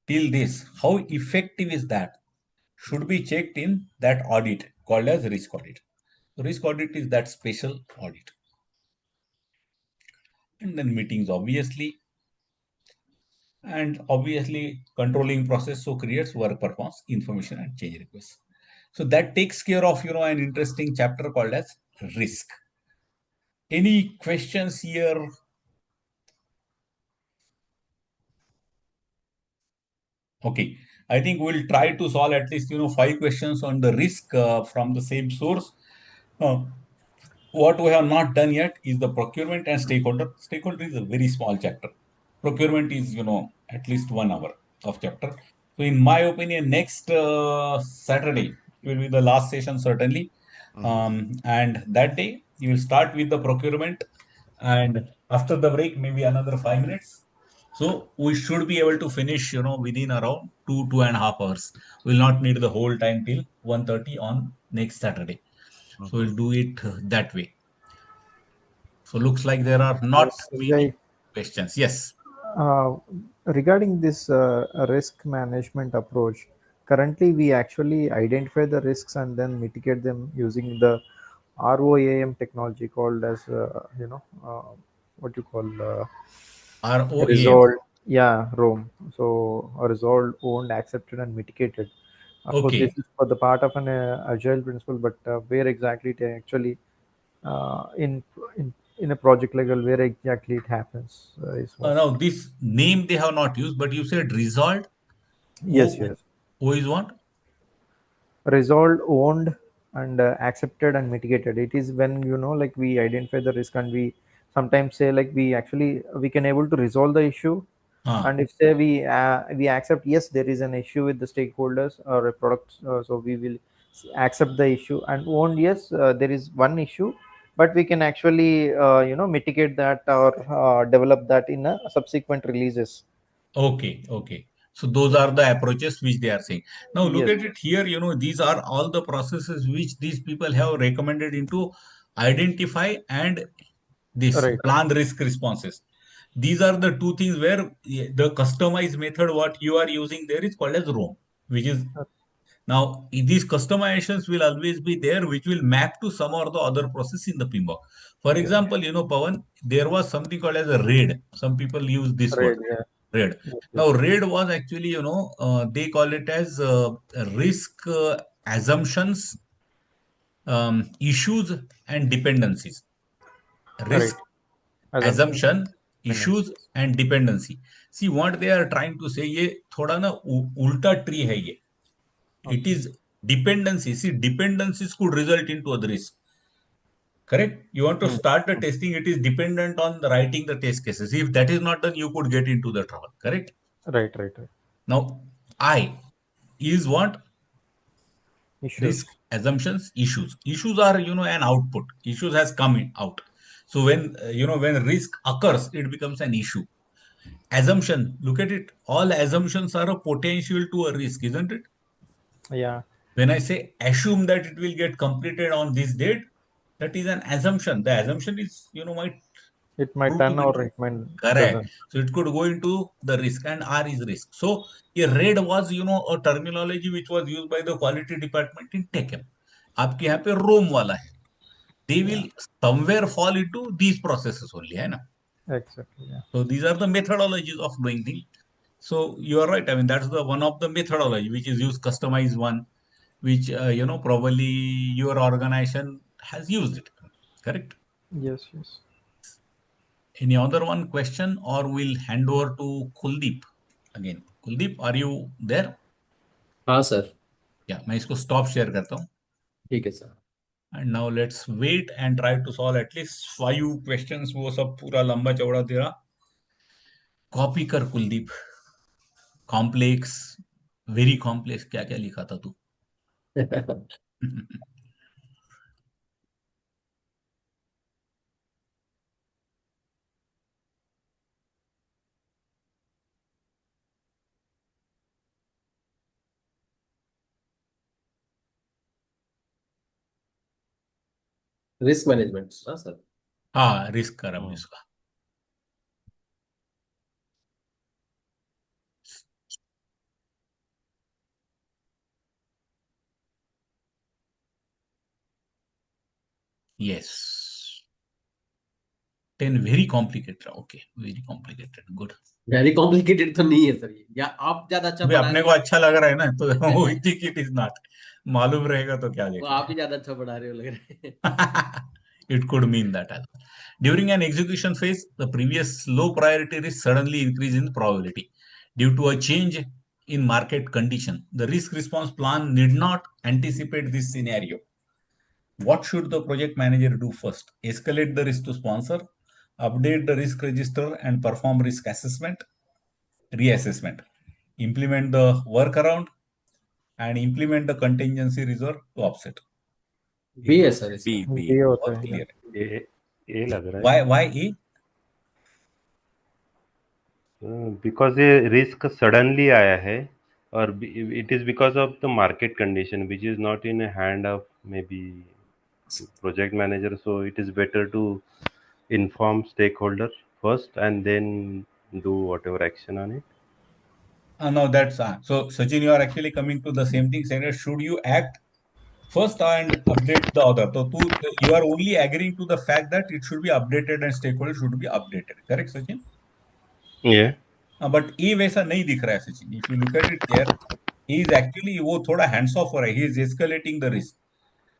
till this, how effective is that, should be checked in that audit called as risk audit. Risk audit is that special audit. and then meetings, obviously, and obviously controlling process so creates work performs information and change requests. So that takes care of an interesting chapter called as risk. Any questions here? Okay, I think we'll try to solve at least 5 questions on the risk from the same source. Uh, what we have not done yet is the procurement and stakeholder. Stakeholder is a very small chapter. Procurement is at least 1 hour of chapter. So in my opinion, next Saturday will be the last session certainly. And that day you will start with the procurement, and after the break maybe another 5 minutes. So we should be able to finish within around 2.5 hours. We'll not need the whole time till 1:30 on next Saturday. So we'll do it that way. So looks like there are not Yes, many Sanjay. questions. Yes. Uh, Regarding this risk management approach, currently we actually identify the risks and then mitigate them using the ROAM technology called as what you call ROAM. resolved. Yeah, ROAM. So resolved, owned, accepted, and mitigated. Of course, this Okay. is for the part of an agile principle, but where exactly it actually uh, in in a project level, where exactly it happens is what. Now this name they have not used, but you said resolved. Yes, O, yes. o is what? Resolved, owned, and accepted and mitigated. It is when like we identify the risk and we sometimes say like we can able to resolve the issue, Ah, and if say we accept yes there is an issue with the stakeholders or a product, so we will accept the issue, and owned yes there is one issue, but we can actually mitigate that or develop that in a subsequent releases. okay, okay. So those are the approaches which they are saying. Now look Yes, at it here. These are all the processes which these people have recommended into identify and this right, plan risk responses. These are the two things where the customized method what you are using there is called as ROM, which is now these customizations will always be there, which will map to some or the other process in the PMBOK. For yeah, example, Pawan, there was something called as a RAID. Some people use this word, right, yeah, RAID. yes, Now, yes, RAID was actually, they call it as risk assumptions, issues, and dependencies. right. Risk, Assumptions and assumption, issues, dependencies. and dependency. See what they are trying to say. ये थोड़ा ना उल्टा tree है ये. It Okay. is dependency. See, dependencies could result into other risk. Correct? You want to Hmm. start the testing, it is dependent on the writing the test cases. If that is not done, you could get into the trouble. Correct? Right, right, right. Now, I is what? Risk, Issues. assumptions, issues. Issues are, an output. Issues has come out. So when, when risk occurs, it becomes an issue. Assumption, look at it. All assumptions are a potential to a risk, isn't it? Yeah, When I say assume that it will get completed on this date, that is an assumption. The assumption is, might it might prove to turn be or true. it might Correct. doesn't. So it could go into the risk, and R is risk. So a RAID was, a terminology which was used by the quality department in TechM. आपके यहाँ पे रोम वाला है. They will Yeah, somewhere fall into these processes only, है ना? exactly. Yeah. So these are the methodologies of doing things. So you are right. I mean, that's the one of the methodology which is used, customized one, which probably your organization has used it. Correct. Yes, yes. Any other one question, or we'll hand over to Kuldeep again. Kuldeep, are you there? हाँ sir. Yeah, मैं इसको stop share करता हूँ. ठीक है sir. And now let's wait and try to solve at least 5 questions. वो सब पूरा लंबा चौड़ा तेरा कॉपी कर कुलदीप. कॉम्प्लेक्स, वेरी कॉम्प्लेक्स, क्या क्या लिखा था तू? रिस्क मैनेजमेंट हाँ सर. हाँ, रिस्क कर रहा हूँ इसका. Yes. 10 very complicated. Okay, very complicated. Good. Very complicated तो नहीं है सर ये, या आप ज्यादा अच्छा भाई पढ़ा अपने रहे को हो, अच्छा लग रहा है ना, तो वो थिंक इट इज नॉट। मालूम रहेगा तो क्या वो आप देखना ही ज्यादा अच्छा पढ़ा रहे हो लग रहा है। है। It could mean that as well. During an execution phase, the previous low priority risk suddenly increase in probability due to a change in market condition. The risk response plan need not anticipate this scenario. What should the project manager do first? Escalate the risk to sponsor, update the risk register and perform risk assessment, reassessment, implement the workaround, and implement the contingency reserve to offset. B है sir B इसमें। B ये होता बहुत है। Clear है। ये लग रहा Why E? है बिकॉज ये रिस्क सडनली आया है और it is because of the market condition which is not in hand of may be project manager, so it is better to inform stakeholder first and then do whatever action on it. No, that's so Sachin, you are actually coming to the same thing, saying that should you act first and update the other. So you are only agreeing to the fact that it should be updated and stakeholder should be updated. Correct, Sachin? Yeah. But ये वैसा नहीं दिख रहा है Sachin. If you look at it there, he is actually वो थोड़ा hands off हो रहा है। He is escalating the risk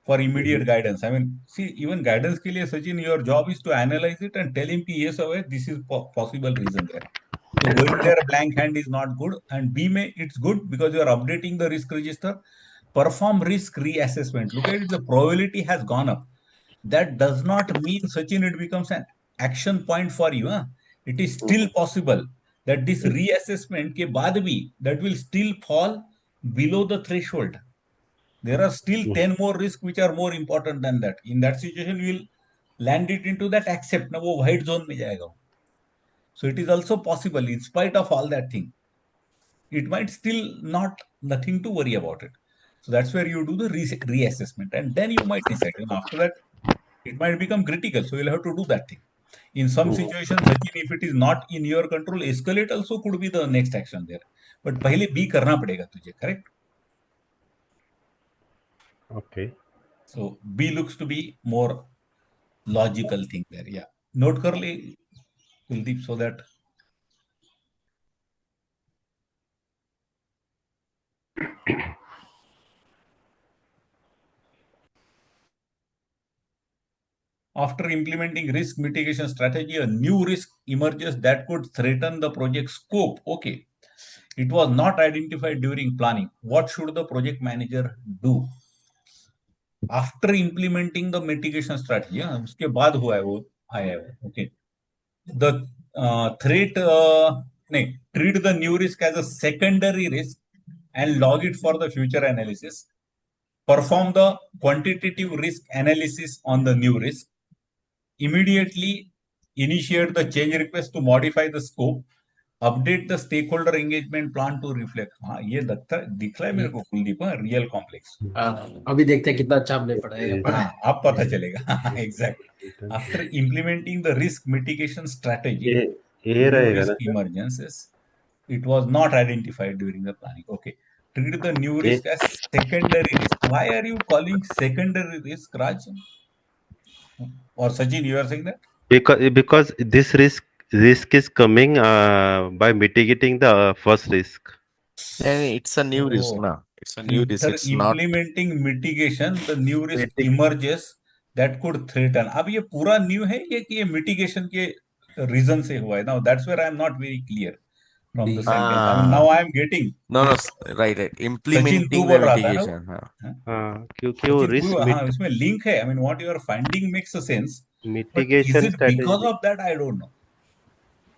for immediate guidance. I mean see even guidance के लिए Sachin your job is to analyse it and tell him कि ये सब है, this is possible reason there. So going there blank hand is not good. And B may it's good because you are updating the risk register. Perform risk reassessment. Look at it, the probability has gone up. That does not mean Sachin it becomes an action point for you. Huh? It is still possible that this reassessment ke baad bhi that will still fall below the threshold. There are still 10 more risks which are more important than that. In that situation, you will land it into that accept. Na wo white zone mein jayega. So it is also possible, in spite of all that thing, it might still not nothing to worry about it. So that's where you do the reassessment, and then you might decide. And after that, it might become critical. So you'll have to do that thing. In some situations, Sachin, if it is not in your control, escalate also could be the next action there. But पहले B करना पड़ेगा तुझे, correct? Okay. So B looks to be more logical thing there. Yeah. Note कर ले Kuldeep, so that after implementing risk mitigation strategy, a new risk emerges that could threaten the project scope. Okay. It was not identified during planning. What should the project manager do? After implementing the mitigation strategy, उसके बाद हुआ है वो आया है वो. Okay. The threat, नहीं, treat the new risk as a secondary risk and log it for the future analysis. Perform the quantitative risk analysis on the new risk. Immediately initiate the change request to modify the scope. Update the stakeholder engagement plan to reflect. हाँ, ये दिख रहा है मेरे को Kuldeep, real complex. अभी देखते हैं कितना अच्छा आपने पढ़ा है, पढ़ा है। अब पता चलेगा। Exactly. After implementing the risk mitigation strategy, ये new रहेगा risk ना sir? emergences, it was not identified during the planning. Okay. Treat the new ये risk as secondary risk. Why are you calling secondary risk, Raj? Or Sachin, you are saying that? because this risk is coming by mitigating the first risk. It's a new risk, Oh, na. It's a new risk. after It's not. implementing mitigation, the new risk Mitig- emerges that could threaten. अब ये पूरा new है ये कि ये mitigation के reason से हुआ है. Now that's where I am not very clear from the sentence. I mean now I am getting. No, right. Sachin तू Implementing the बोल रहा था ना? mitigation. हाँ. हाँ, क्योंकि वो सचिन रिस्क तू, हाँ, इसमें link है. I mean what you are finding makes a sense, but is mitigation it because strategy. of that? I don't know.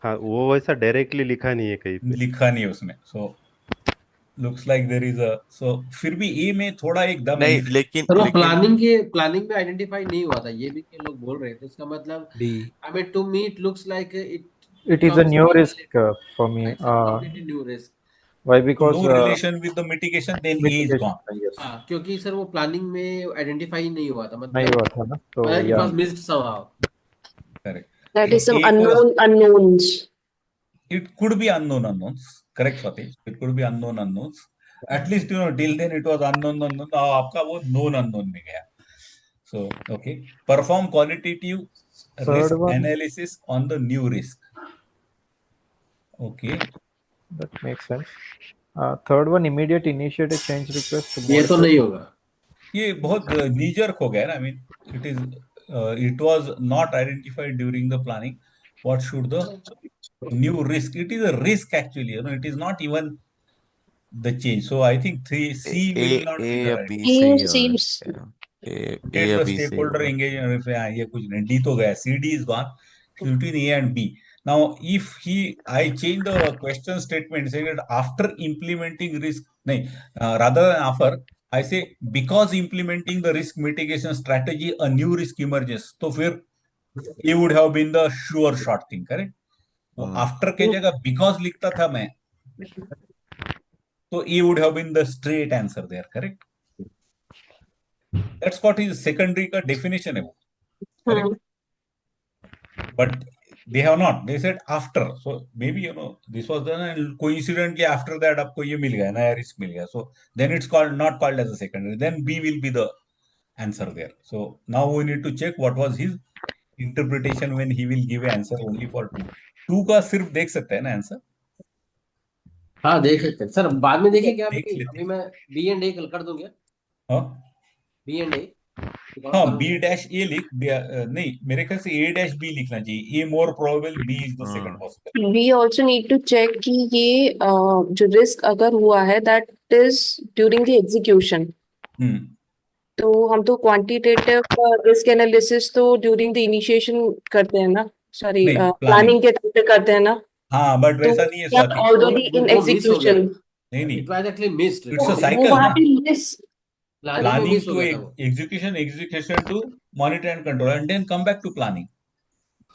हाँ, वो वैसा डायरेक्टली लिखा नहीं है कहीं पे। लिखा नहीं है उसमें. So looks like there is a, so फिर भी A में थोड़ा एकदम नहीं, लेकिन चलो प्लानिंग में आइडेंटिफाई नहीं हुआ था, ये भी के लोग बोल रहे थे, इसका मतलब I mean to me it looks like It is a new risk for me. Completely new risk. Why? Because no relation with the mitigation, then A is mitigation. gone. Yes. हाँ, क्योंकि सर वो planning में identify नहीं हुआ था, नहीं मतलब हुआ था ना, तो इट या was missed somehow. Correct. That is So some A was, unknowns. it could be unknown unknowns. Correct, Satish. It could be unknown unknowns. At least till then it was unknown unknown. now आपका वो known unknown में गया. So okay. Perform qualitative Third risk one, analysis on the new risk. Okay. that makes sense. Third one, immediate initiate a change request to ये तो modify. नहीं होगा. ये बहुत नीजर हो गया ना. I mean, it was not identified during the planning. What should the new risk? It is a risk actually. It is not even the change. So I think C will not be A the or right. B A सही और seems Get A or the B सही stakeholder होगा. engagement. ये कुछ नहीं. D तो गया. C, D is gone. Between A and B. Now, if I change the question statement saying that after implementing risk, नहीं, rather than after, I say because implementing the risk mitigation strategy, a new risk emerges. तो फिर ये would have been the sure short thing, correct? वो after के जगह because लिखता था मैं, तो ये would have been the straight answer there, correct? That's what is secondary का definition है वो, correct? But they have not. They said after. So maybe this was done and coincidentally after that आपको ये मिल गया, नया risk मिल गया. So then it's not called as a secondary. Then B will be the answer there. So now we need to check what was his interpretation when he will give an answer only for two. Two का सिर्फ देख सकते हैं ना answer. हाँ देख सकते हैं सर, बाद में देखें क्या? देख अभी लेते अभी मैं बी एंड ए कल कर दूं क्या? हैं. बी एंड ए हाँ, बी डैश ए लिख. नहीं, मेरे ख्याल से ए डैश बी लिखना चाहिए. A more probable, B is the second possible. we also need to check कि ये जो रिस्क अगर हुआ है that is during the execution. तो हम तो क्वांटिटेटिव रिस्क एनालिसिस तो ड्यूरिंग द इनिशिएशन करते हैं ना, सॉरी नहीं, प्लानिंग के टाइम पे करते हैं ना. हाँ, बट तो वैसा नहीं है स्वाति. ऑलरेडी इन वो मिस हो गया. एग्जीक्यूशन. नहीं, it was actually missed. It's a वो साइकिल वहां ना. पे मिस. प्लानिंग में Planning मिस हो to गया था वो. execution to monitor and control, and then come back to planning.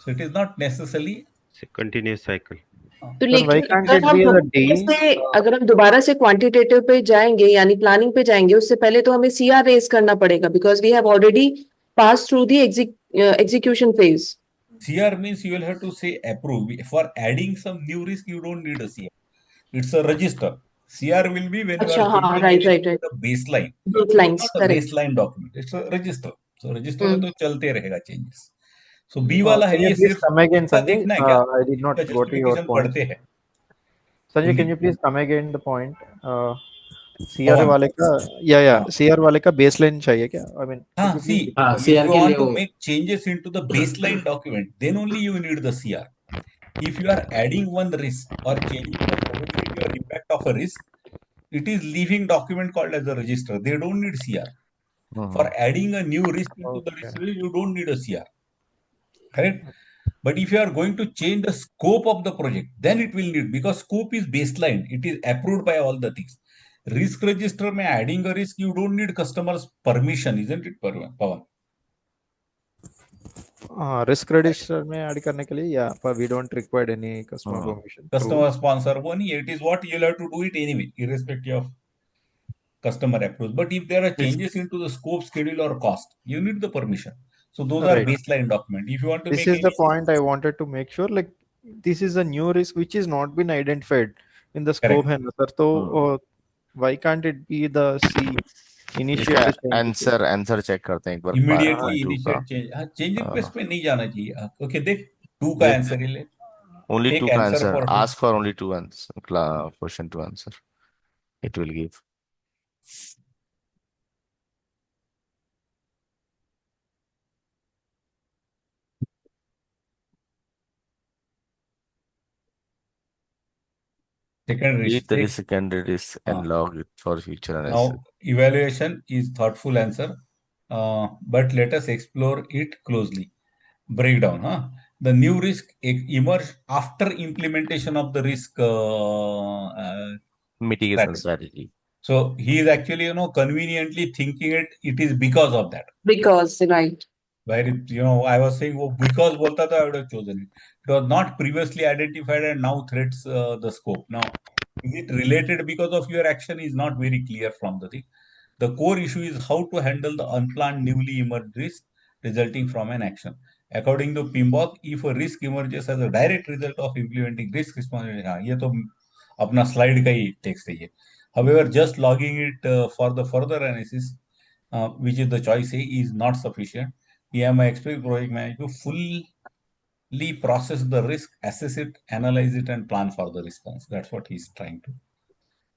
So it is not necessarily. It's a continuous cycle. तो Sir, why लेकिन can't अगर it हम be the दोबारा D? से अगर हम दोबारा से क्वांटिटेटिव पे जाएंगे यानी प्लानिंग पे जाएंगे, उससे पहले तो हमें सीआर रेज करना पड़ेगा because we have already pass through the execution phase. CR means you will have to say approve. For adding some new risk, you don't need a CR. It's a register. CR will be when you are अच्छा, हाँ, changing right anything right right. with a baseline. Both It is lines, not a correct. baseline document. It's a register. So register में तो चलते रहेगा changes. So B Uh, वाला है can you ये please सिर्फ come again, इसका Sanjay? देखना है क्या? I did not इसका go to your justification point. पढ़ते हैं. Sanjay, can you please come again the point? CR Pawan. वाले का या हाँ. CR वाले का baseline चाहिए क्या? I mean, हाँ, could you see, please हाँ, if CR you के want लिए to वो. make changes into the baseline document, then only you need the CR. If you are adding one risk or changing the probability or impact of a risk, it is leaving document called as a register. They don't need CR. For adding a new risk into the risk, you don't need a CR. Correct? But if you are going to change the scope of the project, then it will need, because scope is baseline. It is approved by all the things. Risk register में adding a risk, you don't need customer's permission, isn't it, Pawan? risk register में add करने के लिए या पर we don't require any customer permission. Customer sponsor वो नहीं है. It is what you'll have to do it anyway, irrespective of customer approves. But if there are changes into the scope, schedule, or cost, you need the permission. So those are Right. baseline document. If you want to This make is the any, point I wanted to make sure. Like this is a new risk which is not been identified in the scope correct. है ना sir. तो why can't it be the C initiate इसका the change? Answer check करते हैं एक बार. Immediately Part 2 का. initiate change. change request पे नहीं जाना चाहिए. Okay, देख 2 का आंसर ही ले. Only Take 2 का answer answer. for 2. Ask for only 2 answer. Question to answer. It will give. Second risk. Keep the secondary risk and log it for future analysis. Now evaluation is thoughtful answer, but let us explore it closely. Breakdown. The new risk emerged after implementation of the risk Mitigation strategy. So he is actually, conveniently thinking it is because of that. Because, right. Where I was saying, because bolta tha, I would have chosen it. It was not previously identified and now threats the scope. Now, is it related because of your action is not very clear from the thing. The core issue is how to handle the unplanned newly emerged risk resulting from an action. According to Pimbok, if a risk emerges as a direct result of implementing risk responsibility, ये तो अपना slide का ही text है ये. However, just logging it for the further analysis, which is the choice A, is not sufficient. PMI expect project manager to fully process the risk, assess it, analyze it, and plan for the response. That's what he's trying to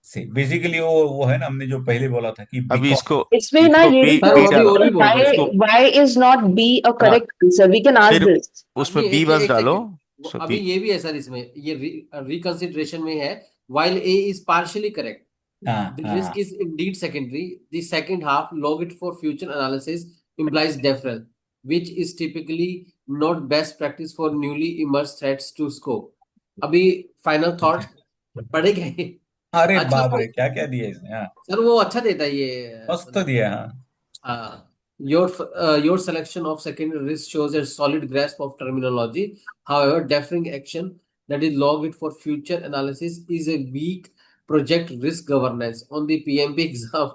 say. Basically वो है ना, हमने जो पहले बोला था कि अभी because इसको इसमें ना इसको ये भी बी सर बी वो पूछा अभी डालो और है, भी बोल रहे हैं। इसको। why is not B a हाँ, correct answer? We can ask फिर this. उसमें नहीं, बी एक बस एक डालो। सेकंड, सो अभी बी ये भी है सर, इसमें ये रिकंसिडरेशन में है, while A is partially correct, हाँ the risk हाँ is indeed secondary. The second half, log it for future analysis, implies deferral, which is typically not best practice for newly emerged threats to scope. अभी final thought पढ़ेंगे। अरे अच्छा बाप sir, रे क्या क्या दिया इसने, हाँ सर वो अच्छा देता है ये, मस्त मतलब दिया, हाँ your selection of secondary risk shows a solid grasp of terminology. However, deferring action, that is log it for future analysis, is a weak project risk governance. On the PMP exam,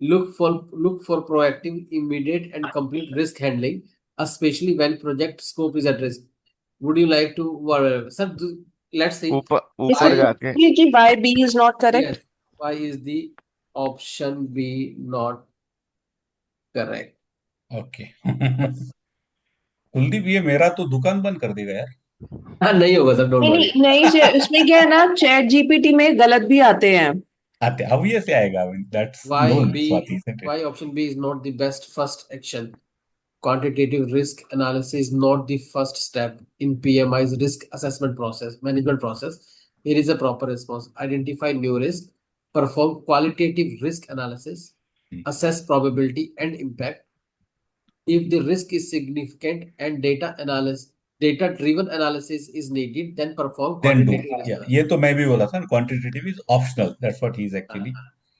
look for proactive, immediate, and complete risk handling, especially when project scope is at risk. Would you like to, sir? Let's see. ऊपर इसमें ऊपर Why? जाके पूछिए कि why B is not correct. Yes. Why is the option B not correct? Okay. Kuldeep ये मेरा तो दुकान बंद कर देगा यार। हाँ, नहीं होगा सर, डोंट नहीं वरी। नहीं नहीं उसमें क्या है ना, चैट जीपीटी में गलत भी आते हैं. आते अब ये से आएगा, that's Why known Swati, B? isn't it? Why option B is not the best first action? Quantitative risk analysis is not the first step in PMI's risk assessment process, management process. Here is a proper response. Identify new risk, perform qualitative risk analysis, assess probability and impact. If the risk is significant and data-driven analysis is needed, then perform then do, quantitative risk या analysis. ये तो मैं भी बोला था, quantitative is optional, that's what he is हाँ, actually.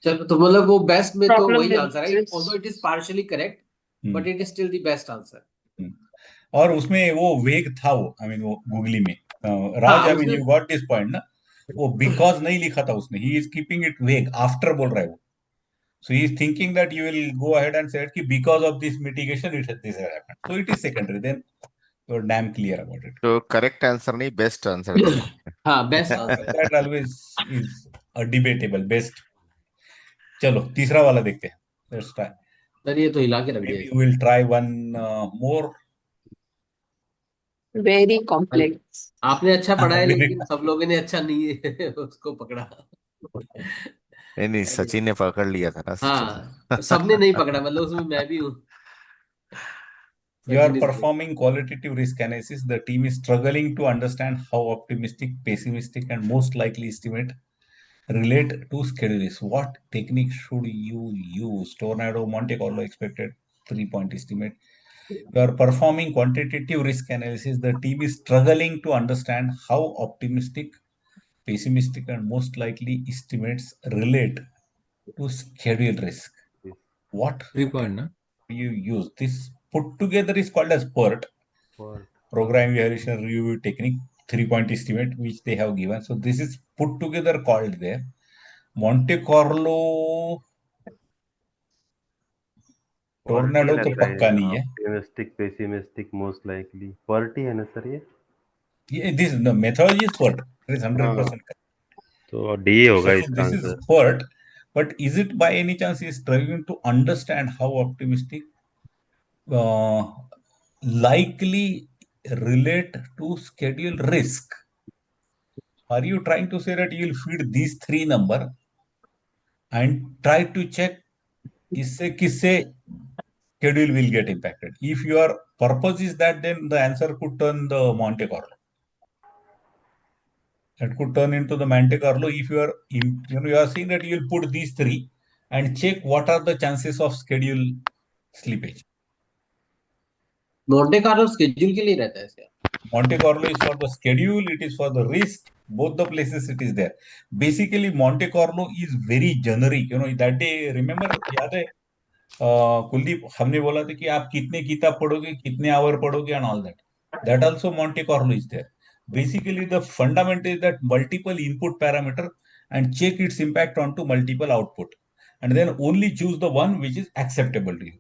चलो तो मतलब वो बेस्ट में तो प्रॉब्लम वही विद आंसर है, this. Although it is partially correct, but it is still the best answer. और उसमें वो वेग था, वो आई मीन वो गूगली में, राज हाँ आई मीन उसमें, यू गॉट दिस पॉइंट ना, वो बिकॉज नहीं लिखा था उसने, ही इज कीपिंग इट वेग, आफ्टर बोल रहा है वो। So he is thinking that you will go ahead and say कि because of this mitigation this has happened. So it is secondary. Then you're damn clear about it. तो correct answer नहीं best answer दिया। हाँ best answer है। That always is a debatable best. चलो तीसरा वाला देखते हैं. Let's try. सर ये तो हिला के रख दिया Maybe you इसने। will try one more. Very complex. आपने अच्छा पढ़ा है, Very लेकिन सब लोगों ने अच्छा नहीं उसको पकड़ा। नहीं नहीं, सचिन ने पकड़ लिया था ना हाँ, सबने नहीं पकड़ा, मतलब उसमें मैं भी हूँ। You are Sachin is good. performing qualitative risk analysis. The team is struggling to understand how optimistic, pessimistic, and most likely estimate relate to schedules. What technique should you use? Tornado, Monte Carlo expected 3-point estimate. You are performing quantitative risk analysis. The team is struggling to understand how optimistic, pessimistic, and most likely estimates relate to schedule risk. What 3 point ना. you use? This put together is called as PERT, For Program Evaluation Review Technique, 3-point estimate, which they have given. So this is put together called there. Monte Carlo faulty tornado तो लग रहा पक्का है, नहीं है। Optimistic pessimistic most likely faulty है ना sir ये? ये this the methodology is PERT, it is हाँ 100% correct. तो डी होगा So इसका this is answer. PERT, but is it by any chance is trying to understand how optimistic uh, likely relate to schedule risk? Are you trying to say that you will feed these three number and try to check इससे किससे schedule will get impacted? If your purpose is that, then the answer could turn the Monte Carlo. That could turn into the Monte Carlo if you are you are saying that you will put these three and check what are the chances of schedule slippage. Monte Carlo schedule के लिए रहता है इसका। Monte Carlo is for the schedule, it is for the risk, both the places it is there. Basically, Monte Carlo is very generic. That day, remember, याद है कुलदीप, हमने बोला था कि आप कितने किताब पढ़ोगे, कितने आवर पढ़ोगे and all that. That also Monte Carlo is there. Basically, the fundamental is that multiple input parameter and check its impact onto multiple output, and then only choose the one which is acceptable to you.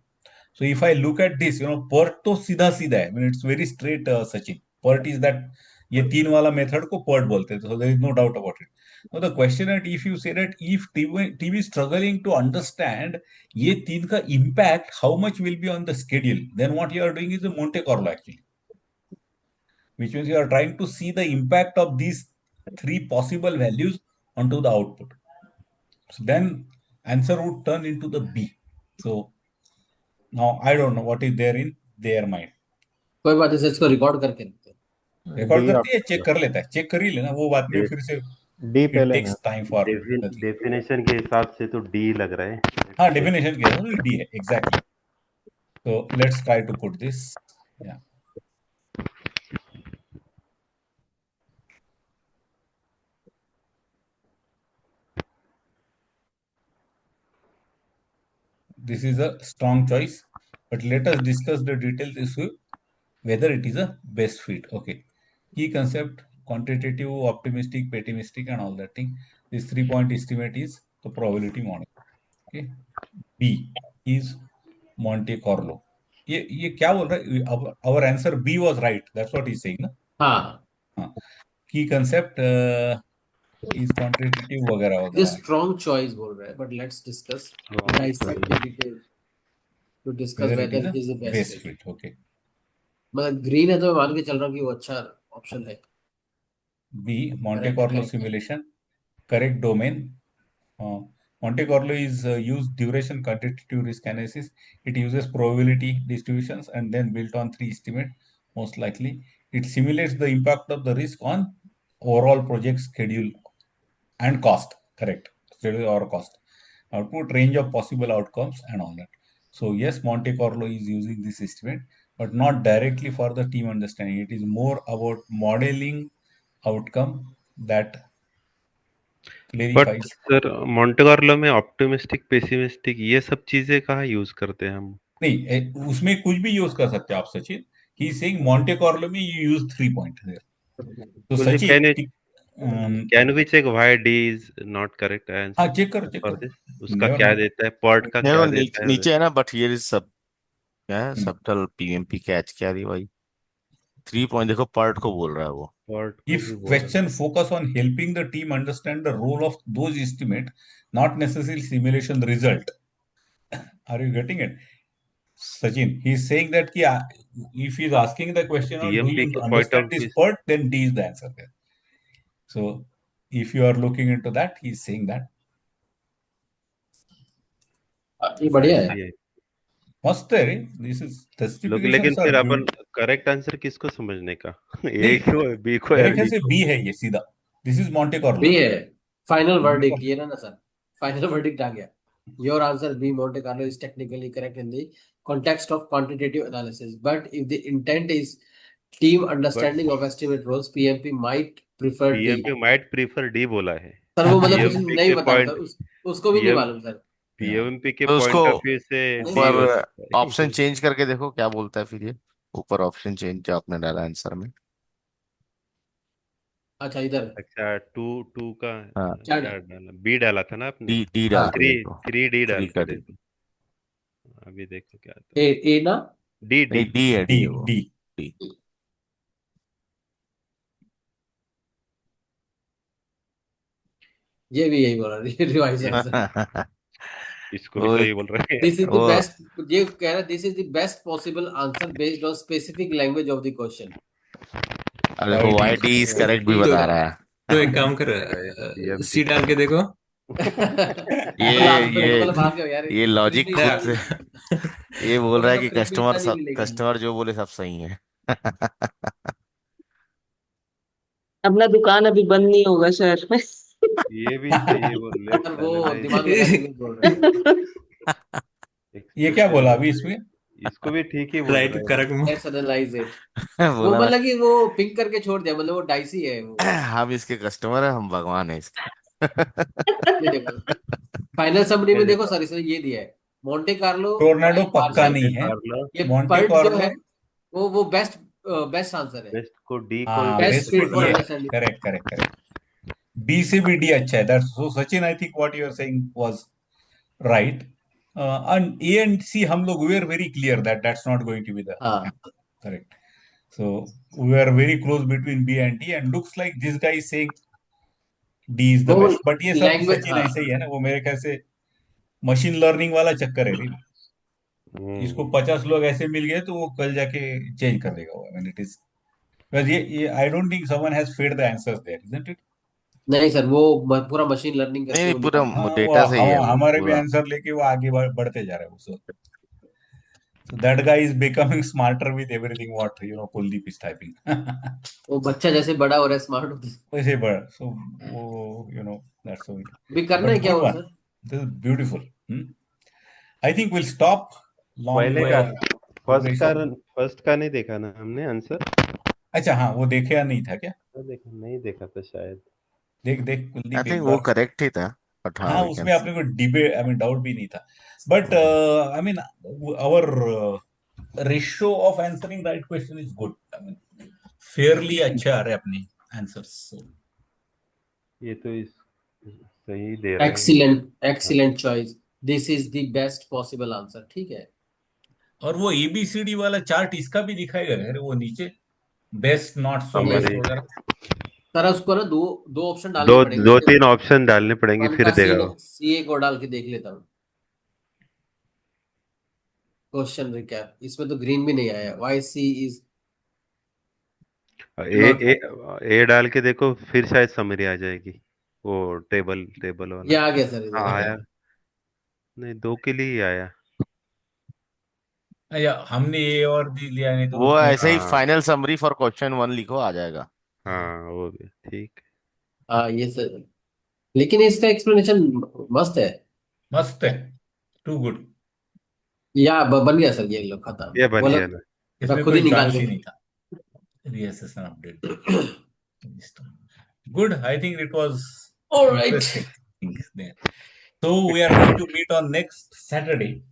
So if I look at this, PERT to सीधा सीधा है. I mean, it's very straight, Sachin. PERT is that ये 3 वाला method को PERT बोलते हैं, so there is no doubt about it. Now the question that if you say that if team is struggling to understand ये 3 का impact how much will be on the schedule, then what you are doing is a Monte Carlo actually, which means you are trying to see the impact of these 3 possible values onto the output. So then answer would turn into the B. So now I don't know what is there in their mind. कोई बात नहीं, इसको record करके रखते हैं। Record D करती है, check कर लेता है, चेक कर ही लेना, वो बाद में फिर से डी इट पहले टेक्स टाइम फॉर डेफिनेशन के हिसाब से तो डी लग रहा है। हाँ डेफिनेशन के हिसाब से डी है एग्जैक्टली। तो let's try to put this या this is a strong choice, but let us discuss the details issue whether it is a best fit. Okay, key concept: quantitative, optimistic, pessimistic, and all that thing. This 3-point estimate is the probability model. Okay, B is Monte Carlo. ये क्या बोल रहा है? Our answer B was right. That's what he's saying, ना? हाँ, Key concept is quantitative वगैरह ये वगैरह. स्ट्रॉन्ग चॉइस बोल रहा है, but let's discuss dissect the detail to discuss Whether it is whether a it is the best best fit. fit. Okay. मतलब ग्रीन है तो मैं मान के चल रहा हूँ कि वो अच्छा ऑप्शन है। B Monte Correct, Carlo correct. simulation, correct domain. Monte Carlo is used duration quantitative risk analysis. It uses probability distributions and then built on 3 estimate most likely. It simulates the impact of the risk on overall project schedule and cost. Correct, schedule or cost. Output range of possible outcomes and all that. So yes, Monte Carlo is using this estimate, but not directly for the team understanding. It is more about modeling outcome that but clarifies. Sir Monte Carlo में optimistic pessimistic ये सब चीजें कहाँ use करते हैं हम? नहीं उसमें कुछ भी यूज कर सकते हो आप सचिन। He is saying Monte Carlo में यू यूज 3 पॉइंट देयर। तो can Sachin can we check why D is not correct हाँ आंसर चेक करो फॉर दिस? उसका नेवर क्या नो। देता है, पर्ट का देखो क्या देता है? नीचे है ना, बट हियर इज सब क्या है, सबटल पीएमपी कैच क्या रही भाई, 3 पॉइंट देखो पर्ट को बोल रहा है वो। पर्ट को If भी बोल रहा question focus on helping the team understand the role of those estimate, not necessarily simulation result. Are you getting it? Sachin, he is saying that कि, if he is asking the है। question on do PMP you के point understand of this view part, then D is the answer there. So if you are looking into that, he is saying that. ये बढ़िया है। से मस्त है रे, this is लोग, जस्टिफिकेशंस लेकिन आर फिर अपन ब्यूटी। करेक्ट आंसर किसको समझने का? ए नहीं को, बी को या मेरे ख्याल डी से को? बी है ये सीधा। This is Monte Carlo. B है फाइनल मॉन्टे वर्डिक्ट, कार्लो ये ना सर, फाइनल वर्डिक्ट आ गया। Your answer B Monte Carlo is technically correct in the context of quantitative analysis, but if the intent is team but understanding of estimate roles, PMP might prefer D। PMP might prefer D बोला है। Sir वो मतलब कुछ PMP नहीं के बता point sir, उसको भी नहीं पीएम मालूम सर। पीएमपी के तो उसको पॉइंट ऑफ व्यू से डी ऊपर हो सकता ऑप्शन है। चेंज करके देखो क्या बोलता है फिर ये, ऊपर ऑप्शन चेंज जो आपने डाला आंसर में। अच्छा इधर अच्छा, टू टू का हाँ क्या क्या डाला? बी डाला था ना आपने? डी डी डाल हाँ के थ्री देखो, थ्री डी थ्री डाल के का डी, देखो। अभी देखो क्या आता ए ए ना। है। डी डी नहीं डी है, डी डी है वो, डी। डी। ये भी यही बोला रिवाइज ये आंसर। इसको भी वो सही बोल रहे दिस इज द वो बेस्ट, ये कह रहा है this is the best possible answer based on specific language of the question. अब वाई देखो D why D is correct भी तो बता रहा तो एक है। काम कर, पीएमपी सी डाल के देखो। मतलब ये आप ये मतलब भाग गए यार, ये प्रिंट लॉजिक खुद इतना से नहीं। ये बोल बोला रहा है था कि प्रिंट भी कस्टमर इतना नहीं सब, मिलेगा। कस्टमर जो बोले सब सही है। अपना दुकान अभी बंद नहीं होगा शहर में। ये भी सही है, वो सर लेट्स वो एनालाइज। दिमाग लगा के भी बोल रहे ये क्या बोला एक्सप्रेशन अभी इसमें? इसको भी ठीक ही बोल ट्राई टू रहे हैं। करेक्ट। हैं। Let's analyse it. वो बोला ना, मतलब कि वो पिंक करके छोड़ दिया, मतलब वो डाइसी है वो। हम इसके कस्टमर है, हम भगवान है इसके। ये देखो फाइनल समरी ये में देखो देखो, सर, इसने ये दिया है मोंटे कार्लो टोर्नेडो बाय पक्का पार्शियल। मोंटे नहीं है। कार्लो ये मॉन्टे पर्ट जो कार्लो है वो बेस्ट बेस्ट आंसर है, बेस्ट को डी को हाँ best best interpret fit fit for ये करना है। है। Understanding. Correct correct correct. D से भी डी अच्छा है। That's so Sachin, I think what you are saying was right. And A and C हम लोग we are very clear that that's not going to be the हाँ correct. So we were very close between B and D, and looks like this guy is saying D is the वो best. But ये सब language, Sachin हाँ, ऐसे ही है ना, वो मेरे ख्याल से मशीन लर्निंग वाला चक्कर है रे। इसको 50 लोग ऐसे मिल गए तो वो कल जाके चेंज कर देगा वो। I mean, it is because ये I don't think someone has fed the answers there, isn't it? नहीं सर, वो पूरा मशीन लर्निंग नहीं करके नहीं, वो पूरा निकाल। हाँ, वो डेटा से ही है वो हमारे भी पूरा। आंसर लेके वो आगे बढ़ते जा रहे हैं। So that guy is becoming smarter with everything what Kuldeep is typing. वो बच्चा जैसे बड़ा हो रहा है, स्मार्ट होता है। वैसे बढ़ so वो that's how it. अभी करना है But क्या good वो one. Sir? This is beautiful. I think we'll stop. Long पहले का duration. फर्स्ट का नहीं देखा ना हमने आंसर। अच्छा हाँ, वो देखे या नहीं था क्या? देखा नहीं, देखा था शायद। देख देख आई कुलदीप थिंक एक वो बार। करेक्ट ही था, बट हाँ हाँ, वी कैन उसमें सी। अपने को डिबेट डाउट भी नहीं था। But I mean our ratio of answering right question is good. I mean fairly अच्छे आ रहे अपने आंसर्स। ये तो सही दे रहे हैं। Excellent, excellent choice, this is the best possible answer, ठीक है। और वो एबीसीडी वाला चार्ट इसका भी दिखाएगा अरे वो नीचे बेस्ट नॉट सो नहीं बेस्ट हमारे वगैरह। सर, उसको ना दो दो ऑप्शन डालने दो पड़ेंगे। दो तीन ऑप्शन डालने पड़ेंगे वन फिर का देगा वो। सीए को डाल के देख लेता हूँ। क्वेश्चन रिकैप, इसमें तो ग्रीन भी नहीं आया। Why C is A not, A A डाल के देखो, फिर शायद समरी आ जाएगी, वो टेबल टेबल ये वाला। आ गया सर, इधर हाँ आ गया। आया, नहीं दो के लिए ही आया। या हमने ए और डी लिया नहीं तो वो उसमें। ऐसे ही हाँ फाइनल समरी फॉर क्वेश्चन 1 लिखो, आ जाएगा। हाँ, वो भी ठीक। हाँ ये सर, लेकिन इसका एक्सप्लेनेशन मस्त है। मस्त है, टू गुड। या बन गया सर, ये लो खत्म, ये बन बोला गया ना। इसमें खुद ही कोई निकाल चांस के। ही नहीं था रीअसेसन अपडेट देने का। Good. I think it was alright, interesting things there. So we are going to meet on next Saturday,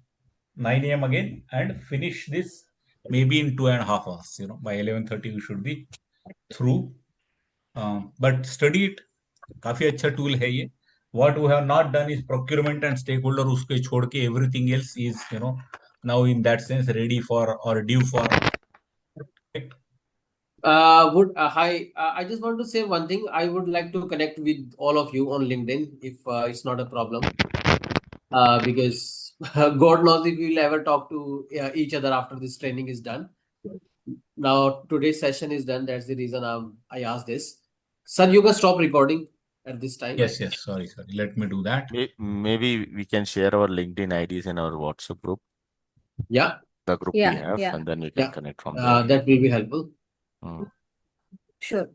9 a.m. again, and finish this maybe in 2.5 hours. By 11:30 we should be through. But study it. काफी अच्छा tool है ये। What we have not done is procurement and stakeholder उसके छोड़ के everything else is now in that sense ready for or due for. would hi, I just want to say one thing. I would like to connect with all of you on LinkedIn if it's not a problem. Because God knows if we'll ever talk to each other after this training is done. Now today's session is done. That's the reason I asked this. Sir, you can stop recording at this time. Yes, sorry. Let me do that. Maybe we can share our LinkedIn IDs in our WhatsApp group, Yeah, the group we have, Yeah, and then we can yeah. connect from there. That will be helpful. Hmm. sure.